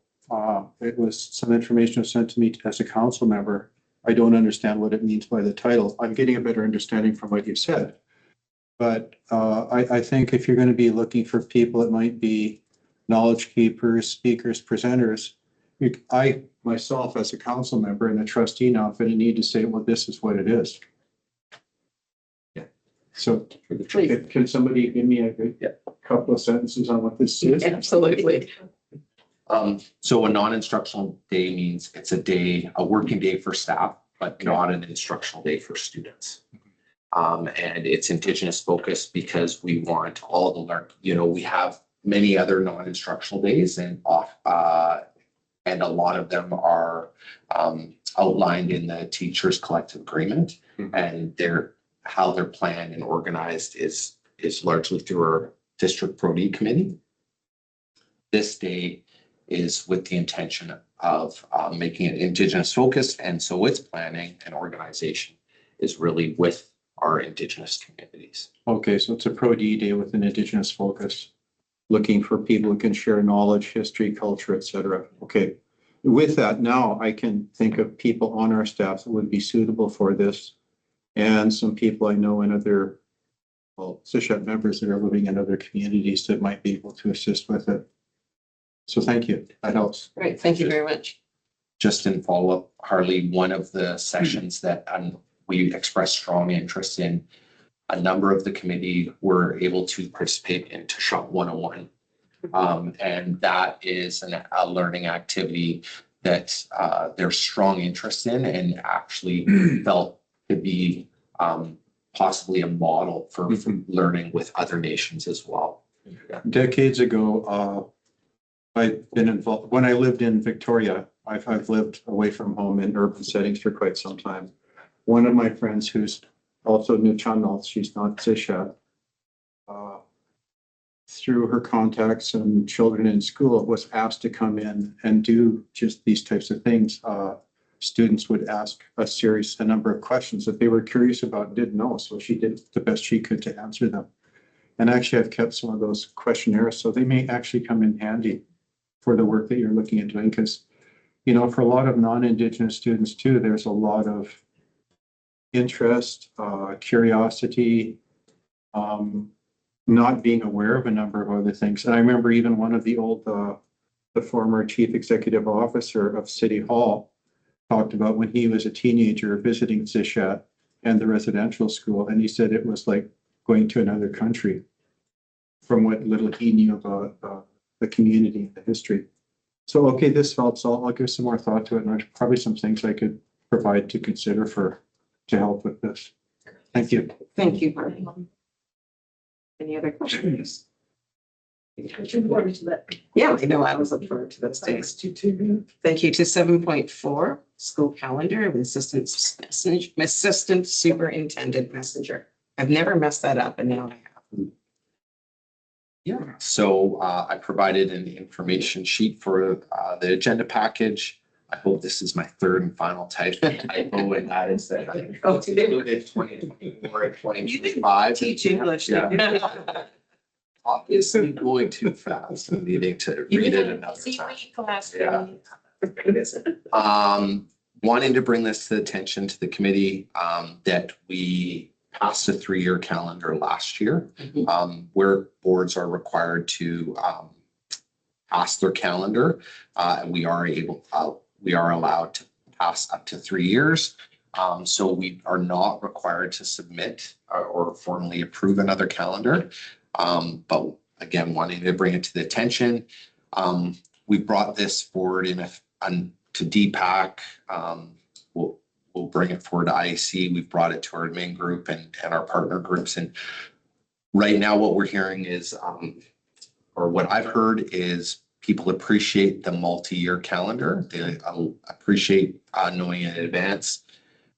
It was some information was sent to me as a council member. I don't understand what it means by the title. I'm getting a better understanding from what you said. But I think if you're going to be looking for people, it might be knowledge keepers, speakers, presenters. I myself, as a council member and a trustee now, I'm going to need to say, well, this is what it is. Yeah. So can somebody give me a couple of sentences on what this is? Absolutely. So a non-instructional day means it's a working day for staff, but not an instructional day for students. And it's Indigenous focused because we want all the learn, we have many other non-instructional days and and a lot of them are outlined in the teachers collective agreement, and how they're planned and organized is largely through our district Pro-D committee. This day is with the intention of making it Indigenous focused, and so its planning and organization is really with our Indigenous communities. Okay, so it's a Pro-D day with an Indigenous focus, looking for people who can share knowledge, history, culture, etc. Okay, with that, now I can think of people on our staff that would be suitable for this, and some people I know in other, Sishat members that are living in other communities that might be able to assist with it. So thank you. That helps. Great. Thank you very much. Just in follow-up, Harley, one of the sessions that we expressed strong interest in, a number of the committee were able to participate in Tashad 101. And that is a learning activity that there's strong interest in and actually felt could be possibly a model for learning with other nations as well. Decades ago, I've been involved, when I lived in Victoria, I've lived away from home in urban settings for quite some time. One of my friends who's also Nuu-chah-nulth, she's not Sishat, through her contacts and children in school, was asked to come in and do just these types of things. Students would ask a number of questions that they were curious about and didn't know, so she did the best she could to answer them. And actually, I've kept some of those questionnaires, so they may actually come in handy for the work that you're looking at doing, because, for a lot of non-Indigenous students too, there's a lot of interest, curiosity, not being aware of a number of other things. And I remember even one of the former chief executive officer of City Hall talked about when he was a teenager visiting Sishat and the residential school, and he said it was like going to another country from what little he knew about the community and the history. So, okay, this helps. I'll give some more thought to it, and there's probably some things I could provide to consider for to help with this. Thank you. Thank you, Marty. Any other questions? Yeah, I know, I was looking forward to those days. Thank you to 7.4, school calendar of assistant superintendent messenger. I've never messed that up and now I have. Yeah, so I provided an information sheet for the agenda package. I hope this is my third and final typo, and that is that I included 2024 and 2025. Teach English. Yeah. Obviously going too fast and needing to read it another time. Yeah. Wanting to bring this to the attention to the committee, that we passed a 3-year calendar last year, where boards are required to pass their calendar. And we are allowed to pass up to 3 years. So we are not required to submit or formally approve another calendar. But again, wanting to bring it to the attention. We brought this forward to DPAC. We'll bring it forward to IAC. We've brought it to our main group and our partner groups. And right now what we're hearing is, or what I've heard is people appreciate the multi-year calendar. They appreciate knowing in advance.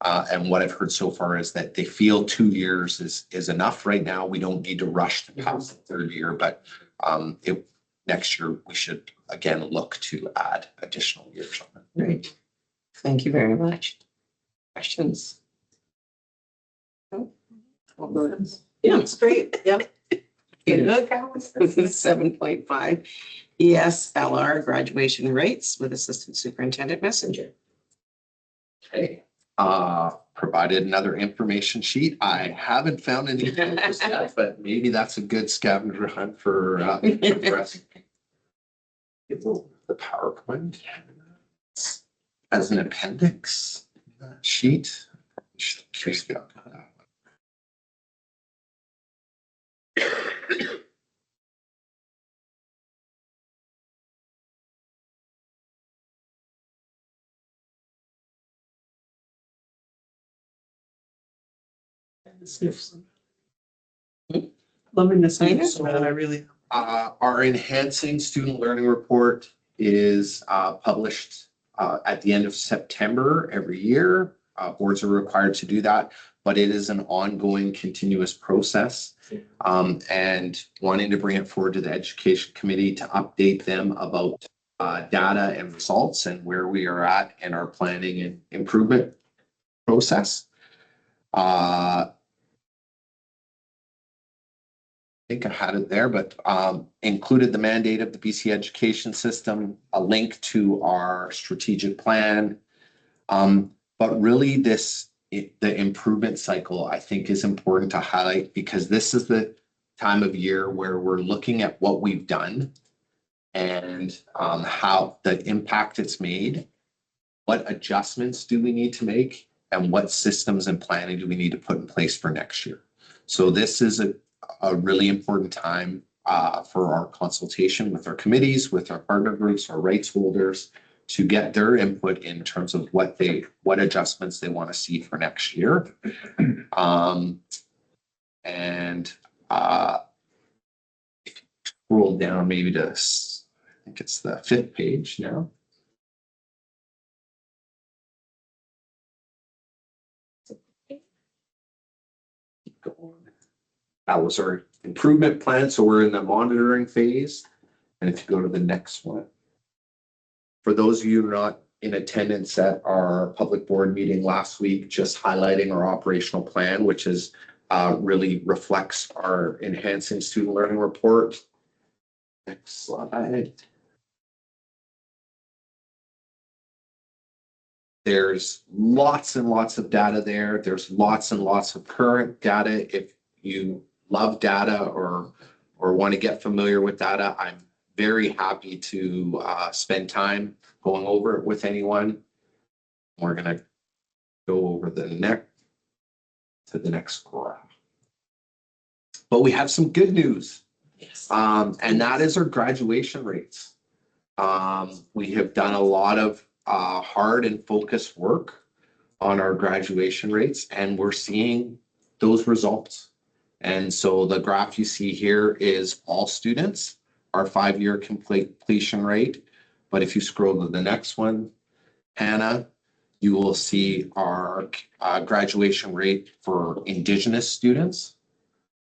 And what I've heard so far is that they feel 2 years is enough right now. We don't need to rush to pass the 3rd year, but next year we should again look to add additional years on it. Great. Thank you very much. Questions? No? Yeah, it's great. Yep. This is 7.5 ESLR graduation rates with assistant superintendent messenger. Okay. Provided another information sheet. I haven't found any examples yet, but maybe that's a good scavenger hunt for us. The PowerPoint as an appendix sheet. Loving this. I know. Man, I really. Our enhancing student learning report is published at the end of September every year. Boards are required to do that, but it is an ongoing continuous process. And wanting to bring it forward to the education committee to update them about data and results and where we are at in our planning and improvement process. I think I had it there, but included the mandate of the BC education system, a link to our strategic plan. But really the improvement cycle, I think, is important to highlight because this is the time of year where we're looking at what we've done and how the impact it's made, what adjustments do we need to make, and what systems and planning do we need to put in place for next year. So this is a really important time for our consultation with our committees, with our partner groups, our rights holders, to get their input in terms of what adjustments they want to see for next year. If you scroll down maybe to, I think it's the 5th page now. Keep going. That was our improvement plan. So we're in the monitoring phase. And if you go to the next one. For those of you not in attendance at our public board meeting last week, just highlighting our operational plan, which is really reflects our enhancing student learning report. Next slide. There's lots and lots of data there. There's lots and lots of current data. If you love data or want to get familiar with data, I'm very happy to spend time going over it with anyone. We're going to go over the next graph. But we have some good news. Yes. And that is our graduation rates. We have done a lot of hard and focused work on our graduation rates, and we're seeing those results. And so the graph you see here is all students, our 5-year completion rate. But if you scroll to the next one, Hannah, you will see our graduation rate for Indigenous students.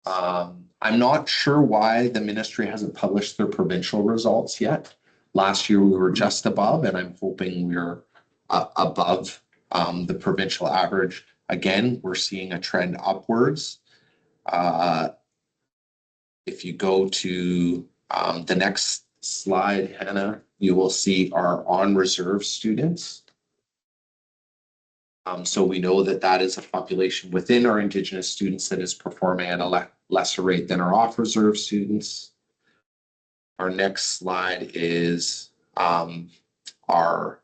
I'm not sure why the ministry hasn't published their provincial results yet. Last year, we were just above, and I'm hoping we're above the provincial average. Again, we're seeing a trend upwards. If you go to the next slide, Hannah, you will see our on-reserve students. So we know that that is a population within our Indigenous students that is performing at a lesser rate than our off-reserve students. Our next slide is our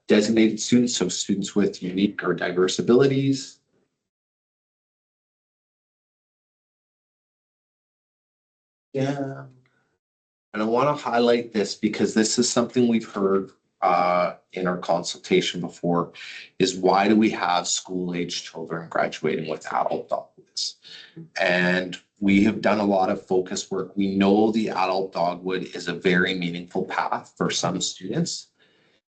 designated students, so students with unique or diverse abilities. Yeah, and I want to highlight this because this is something we've heard in our consultation before, is why do we have school-age children graduating with adult dogwoods? And we have done a lot of focus work. We know the adult dogwood is a very meaningful path for some students,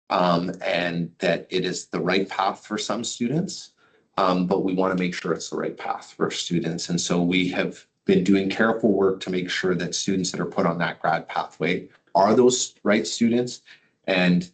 and that it is the right path for some students, but we want to make sure it's the right path for students. And so we have been doing careful work to make sure that students that are put on that grad pathway are those right students. And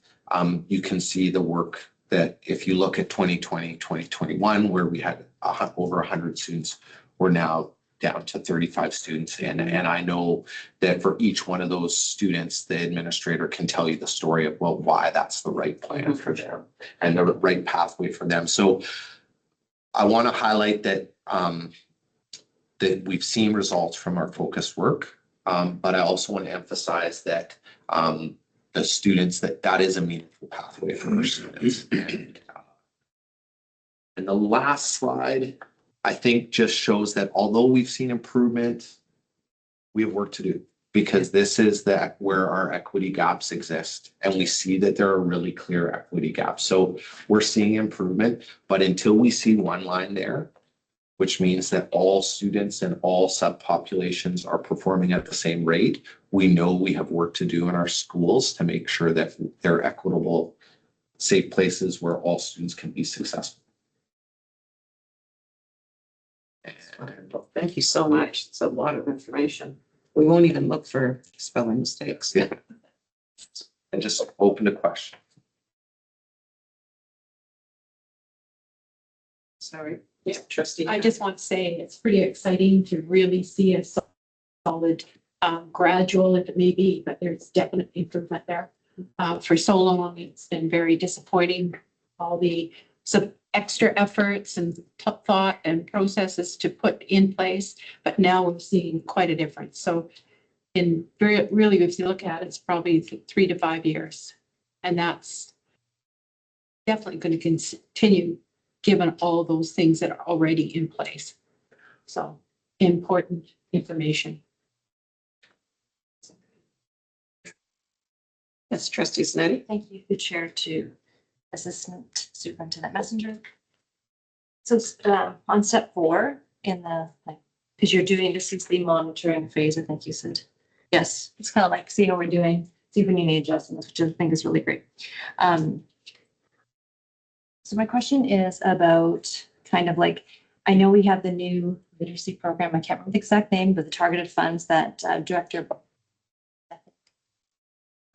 you can see the work that if you look at 2020, 2021, where we had over 100 students, we're now down to 35 students. And I know that for each one of those students, the administrator can tell you the story of, well, why that's the right plan for them and the right pathway for them. So I want to highlight that that we've seen results from our focus work, but I also want to emphasize that the students, that is a meaningful pathway for our students. And the last slide, I think, just shows that although we've seen improvement, we have work to do, because this is where our equity gaps exist. And we see that there are really clear equity gaps. So we're seeing improvement, but until we see one line there, which means that all students and all subpopulations are performing at the same rate, we know we have work to do in our schools to make sure that they're equitable, safe places where all students can be successful. Thank you so much. It's a lot of information. We won't even look for spelling mistakes. Yeah. And just open to question. Sorry. Yeah, trustee. I just want to say it's pretty exciting to really see a solid, gradual, if it may be, but there's definite improvement there. For so long, it's been very disappointing, all the some extra efforts and thought and processes to put in place, but now we're seeing quite a difference. So really, if you look at it, it's probably 3 to 5 years. And that's definitely going to continue given all those things that are already in place. So important information. Yes, trustee Sneddie. Thank you, the chair, to Assistant Superintendent Messenger. So on step 4 in the, because you're doing, this is the monitoring phase, I think you said. Yes, it's kind of like see how we're doing, see if we need any adjustments, which I think is really great. So my question is about kind of like, I know we have the new literacy program, I can't remember the exact name, but the targeted funds that Director,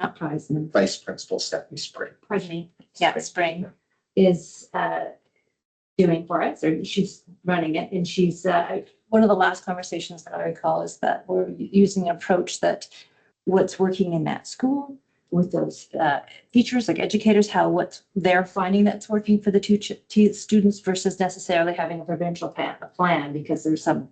not Preisman, Vice Principal Stephanie Spring. pardon me, yeah, Spring is doing for us, or she's running it. And she's, one of the last conversations that I recall is that we're using an approach that what's working in that school with those teachers, like educators, how what they're finding that's working for the two students versus necessarily having a provincial plan, because there's some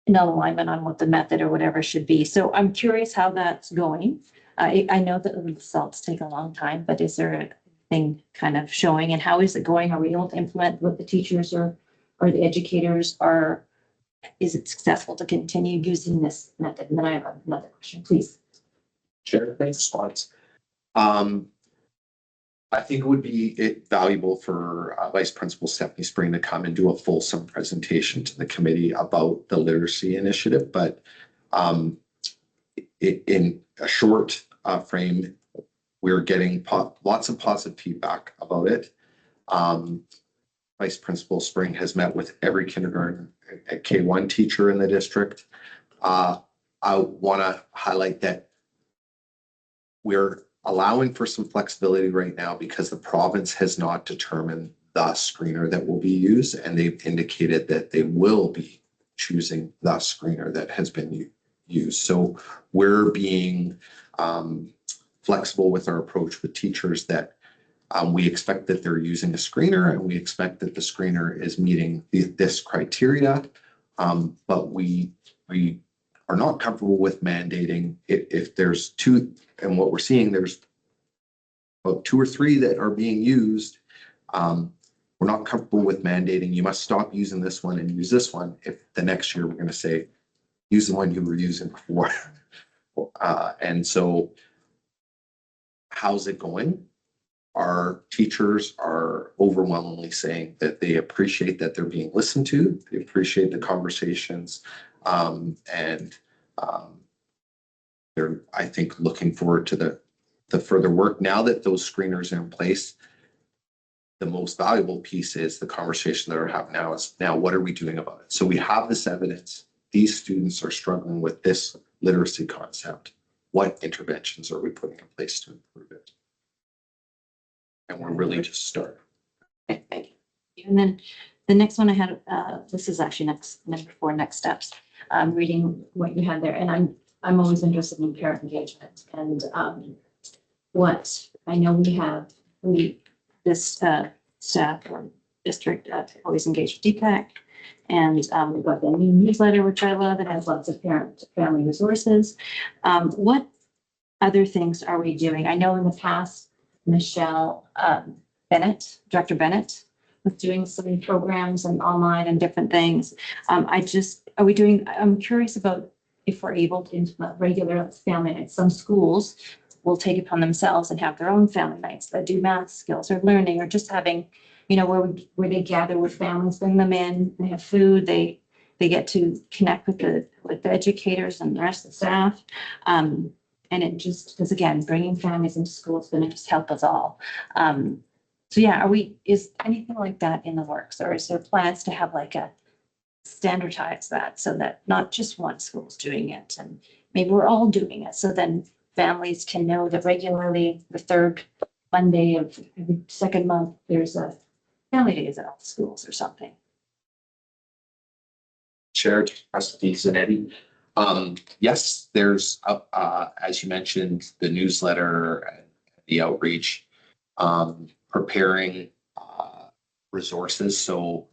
non-alignment on what the method or whatever should be. So I'm curious how that's going. I know that the results take a long time, but is there anything kind of showing, and how is it going? Are we able to implement what the teachers or the educators are? Is it successful to continue using this method? And then I have another question, please. Chair, thanks, response. I think it would be valuable for Vice Principal Stephanie Spring to come and do a fulsome presentation to the committee about the literacy initiative, but in a short frame, we're getting lots of positive feedback about it. Vice Principal Spring has met with every kindergarten at K1 teacher in the district. I want to highlight that we're allowing for some flexibility right now because the province has not determined the screener that will be used, and they've indicated that they will be choosing the screener that has been used. So we're being flexible with our approach with teachers that we expect that they're using a screener, and we expect that the screener is meeting this criteria. But we are not comfortable with mandating if there's two, and what we're seeing, there's about 2 or 3 that are being used. We're not comfortable with mandating, you must stop using this one and use this one. If the next year we're going to say, use the one you were using before. And so how's it going? Our teachers are overwhelmingly saying that they appreciate that they're being listened to, they appreciate the conversations, and they're, I think, looking forward to the further work. Now that those screeners are in place, the most valuable piece is the conversation that we're having now is, now what are we doing about it? So we have this evidence. These students are struggling with this literacy concept. What interventions are we putting in place to improve it? And we're really just starting. Okay, thank you. And then the next one I had, this is actually number 4, next steps. I'm reading what you had there, and I'm always interested in parent engagement, and what I know this staff or district always engaged with DPAC, and we've got the new newsletter, which I love. It has lots of family resources. What other things are we doing? I know in the past, Michelle Bennett, Director Bennett, was doing some programs and online and different things. I'm curious about if we're able to implement regular family nights. Some schools will take it upon themselves and have their own family nights that do math skills or learning, or just having, where they gather with families, bring them in, they have food, they get to connect with the educators and the rest of the staff. And it just, because again, bringing families into school is going to just help us all. So yeah, is anything like that in the works, or is there plans to have like a standardize that so that not just one school's doing it and maybe we're all doing it, so then families can know that regularly the 3rd Monday of every 2nd month, there's a family days at all the schools or something. Chair, Trustee Zanetti. Yes, there's, as you mentioned, the newsletter and the outreach, preparing resources. So,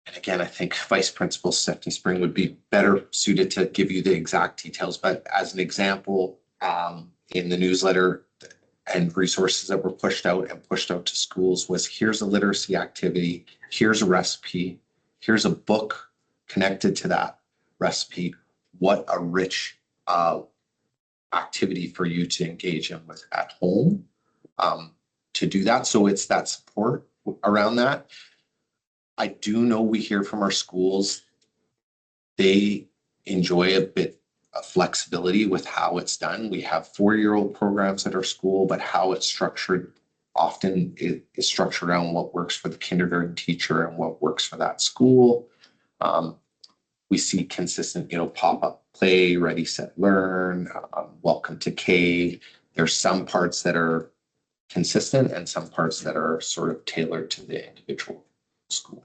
and again, I think Vice Principal Stephanie Spring would be better suited to give you the exact details. But as an example, in the newsletter and resources that were pushed out to schools was, here's a literacy activity, here's a recipe, here's a book connected to that recipe. What a rich activity for you to engage in with at home to do that. So it's that support around that. I do know we hear from our schools, they enjoy a bit of flexibility with how it's done. We have 4-year-old programs at our school, but how it's structured often is structured around what works for the kindergarten teacher and what works for that school. We see consistent, pop-up play, ready, set, learn, welcome to K. There's some parts that are consistent and some parts that are sort of tailored to the individual school.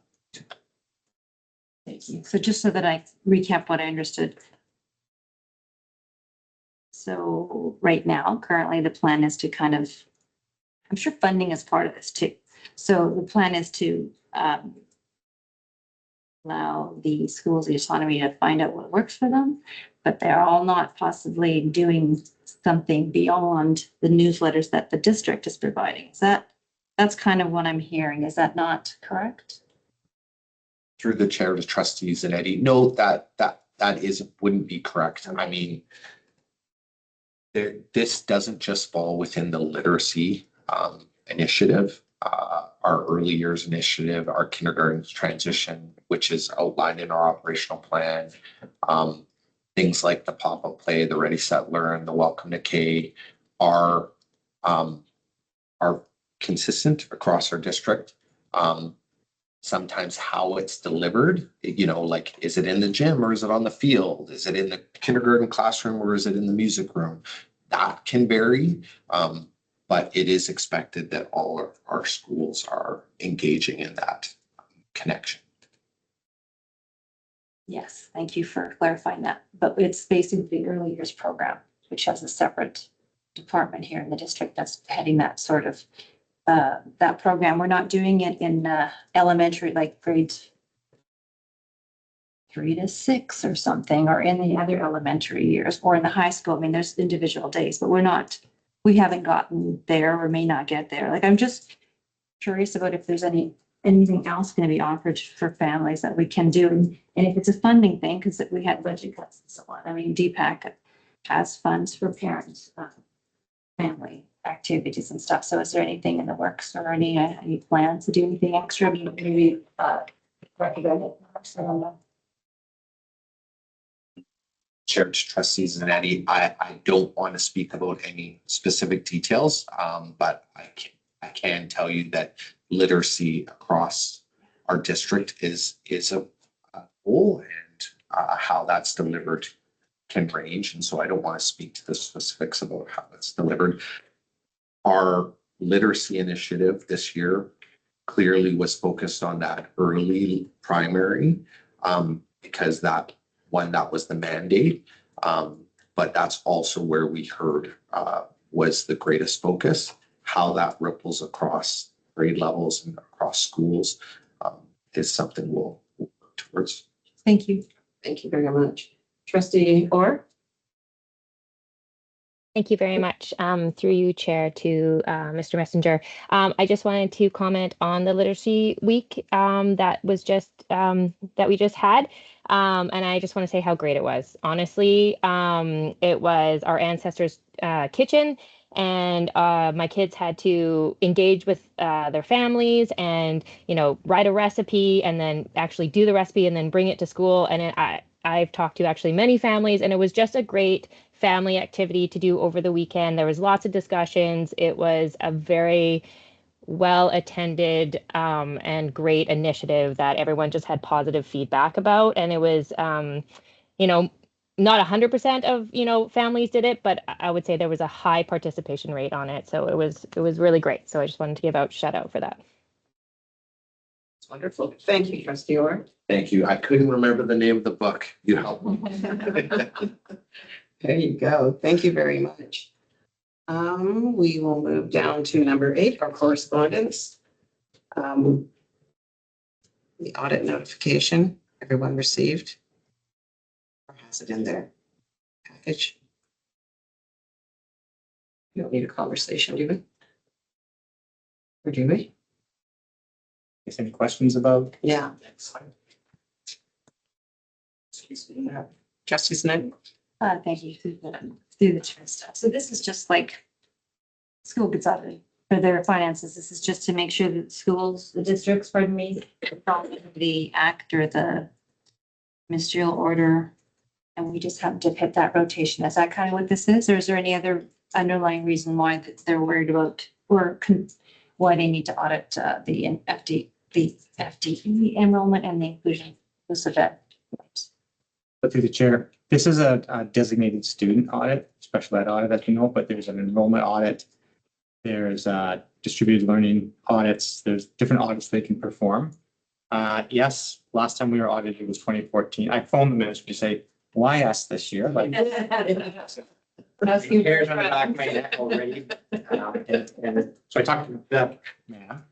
Thank you. So just so that I recap what I understood. So right now, currently the plan is to kind of, I'm sure funding is part of this too. So the plan is to allow the schools the autonomy to find out what works for them, but they're all not possibly doing something beyond the newsletters that the district is providing. That's kind of what I'm hearing. Is that not correct? Through the chair to Trustee Zanetti, no, that wouldn't be correct. I mean, this doesn't just fall within the literacy initiative, our early years initiative, our kindergarten transition, which is outlined in our operational plan. Things like the pop-up play, the Ready, Set, Learn, the Welcome to K are consistent across our district. Sometimes how it's delivered, like, is it in the gym or is it on the field? Is it in the kindergarten classroom or is it in the music room? That can vary, but it is expected that all of our schools are engaging in that connection. Yes, thank you for clarifying that. But it's basically the early years program, which has a separate department here in the district that's heading that sort of that program. We're not doing it in elementary, like grades 3 to 6 or something, or in the other elementary years, or in the high school. I mean, there's individual days, but we haven't gotten there or may not get there. Like, I'm just curious about if there's anything else going to be offered for families that we can do. And if it's a funding thing, because we had budget cuts and so on. I mean, DPAC has funds for parents, family activities and stuff. So is there anything in the works or any plans to do anything extra? Maybe recommend it. I don't know. Chair to trustees and Eddie, I don't want to speak about any specific details, but I can tell you that literacy across our district is a goal, and how that's delivered can range. And so I don't want to speak to the specifics about how it's delivered. Our literacy initiative this year clearly was focused on that early primary, because that was the mandate. But that's also where we heard was the greatest focus. How that ripples across grade levels and across schools is something we'll work towards. Thank you. Thank you very much. Trustee Orr? Thank you very much. Through you, Chair, to Mr. Messenger. I just wanted to comment on the Literacy Week that we just had. And I just want to say how great it was. Honestly, it was our ancestors' kitchen, and my kids had to engage with their families and, write a recipe and then actually do the recipe and then bring it to school. And I've talked to actually many families, and it was just a great family activity to do over the weekend. There was lots of discussions. It was a very well attended and great initiative that everyone just had positive feedback about. And it was, not 100% of, families did it, but I would say there was a high participation rate on it. So it was really great. So I just wanted to give out shout out for that. It's wonderful. Thank you, Trustee Orr. Thank you. I couldn't remember the name of the book. You helped me. There you go. Thank you very much. We will move down to number 8, our correspondence. The audit notification everyone received. Or has it in their package? You don't need a conversation, do we? Or do we? Is any questions about? Yeah. Excuse me. Trustee Snider? Thank you through the chair stuff. So this is just like school gets out of for their finances. This is just to make sure that the districts, pardon me, follow the act or the ministerial order, and we just have to hit that rotation. Is that kind of what this is, or is there any other underlying reason why they're worried about why they need to audit the FTE enrollment and the inclusion of that? But through the chair, this is a designated student audit, special ed audit, as you know, but there's an enrollment audit. There's distributed learning audits. There's different audits they can perform. Yes, last time we were audited was 2014. I phoned the minister to say, why us this year? Like, hairs on the back of my neck already. And so I talked to that man.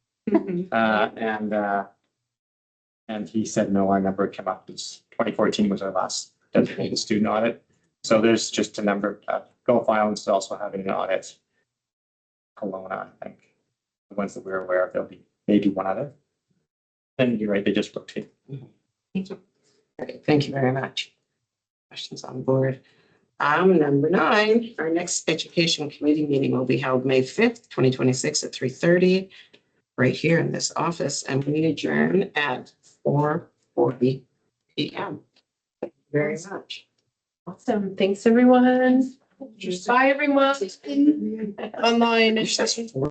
And he said, no, our number came up. It's 2014 was our last designated student audit. So there's just a number of Gulf Islands is also having an audit. Kelowna, I think, the ones that we're aware of, there'll be maybe one other. And you're right, they just rotate. Thank you. Great. Thank you very much. Questions on board. Number 9, our next education committee meeting will be held May 5th, 2026 at 3:30, right here in this office, and we adjourn at 4:40 p.m. Thank you very much. Awesome. Thanks, everyone. Bye, everyone. Online. It's just 4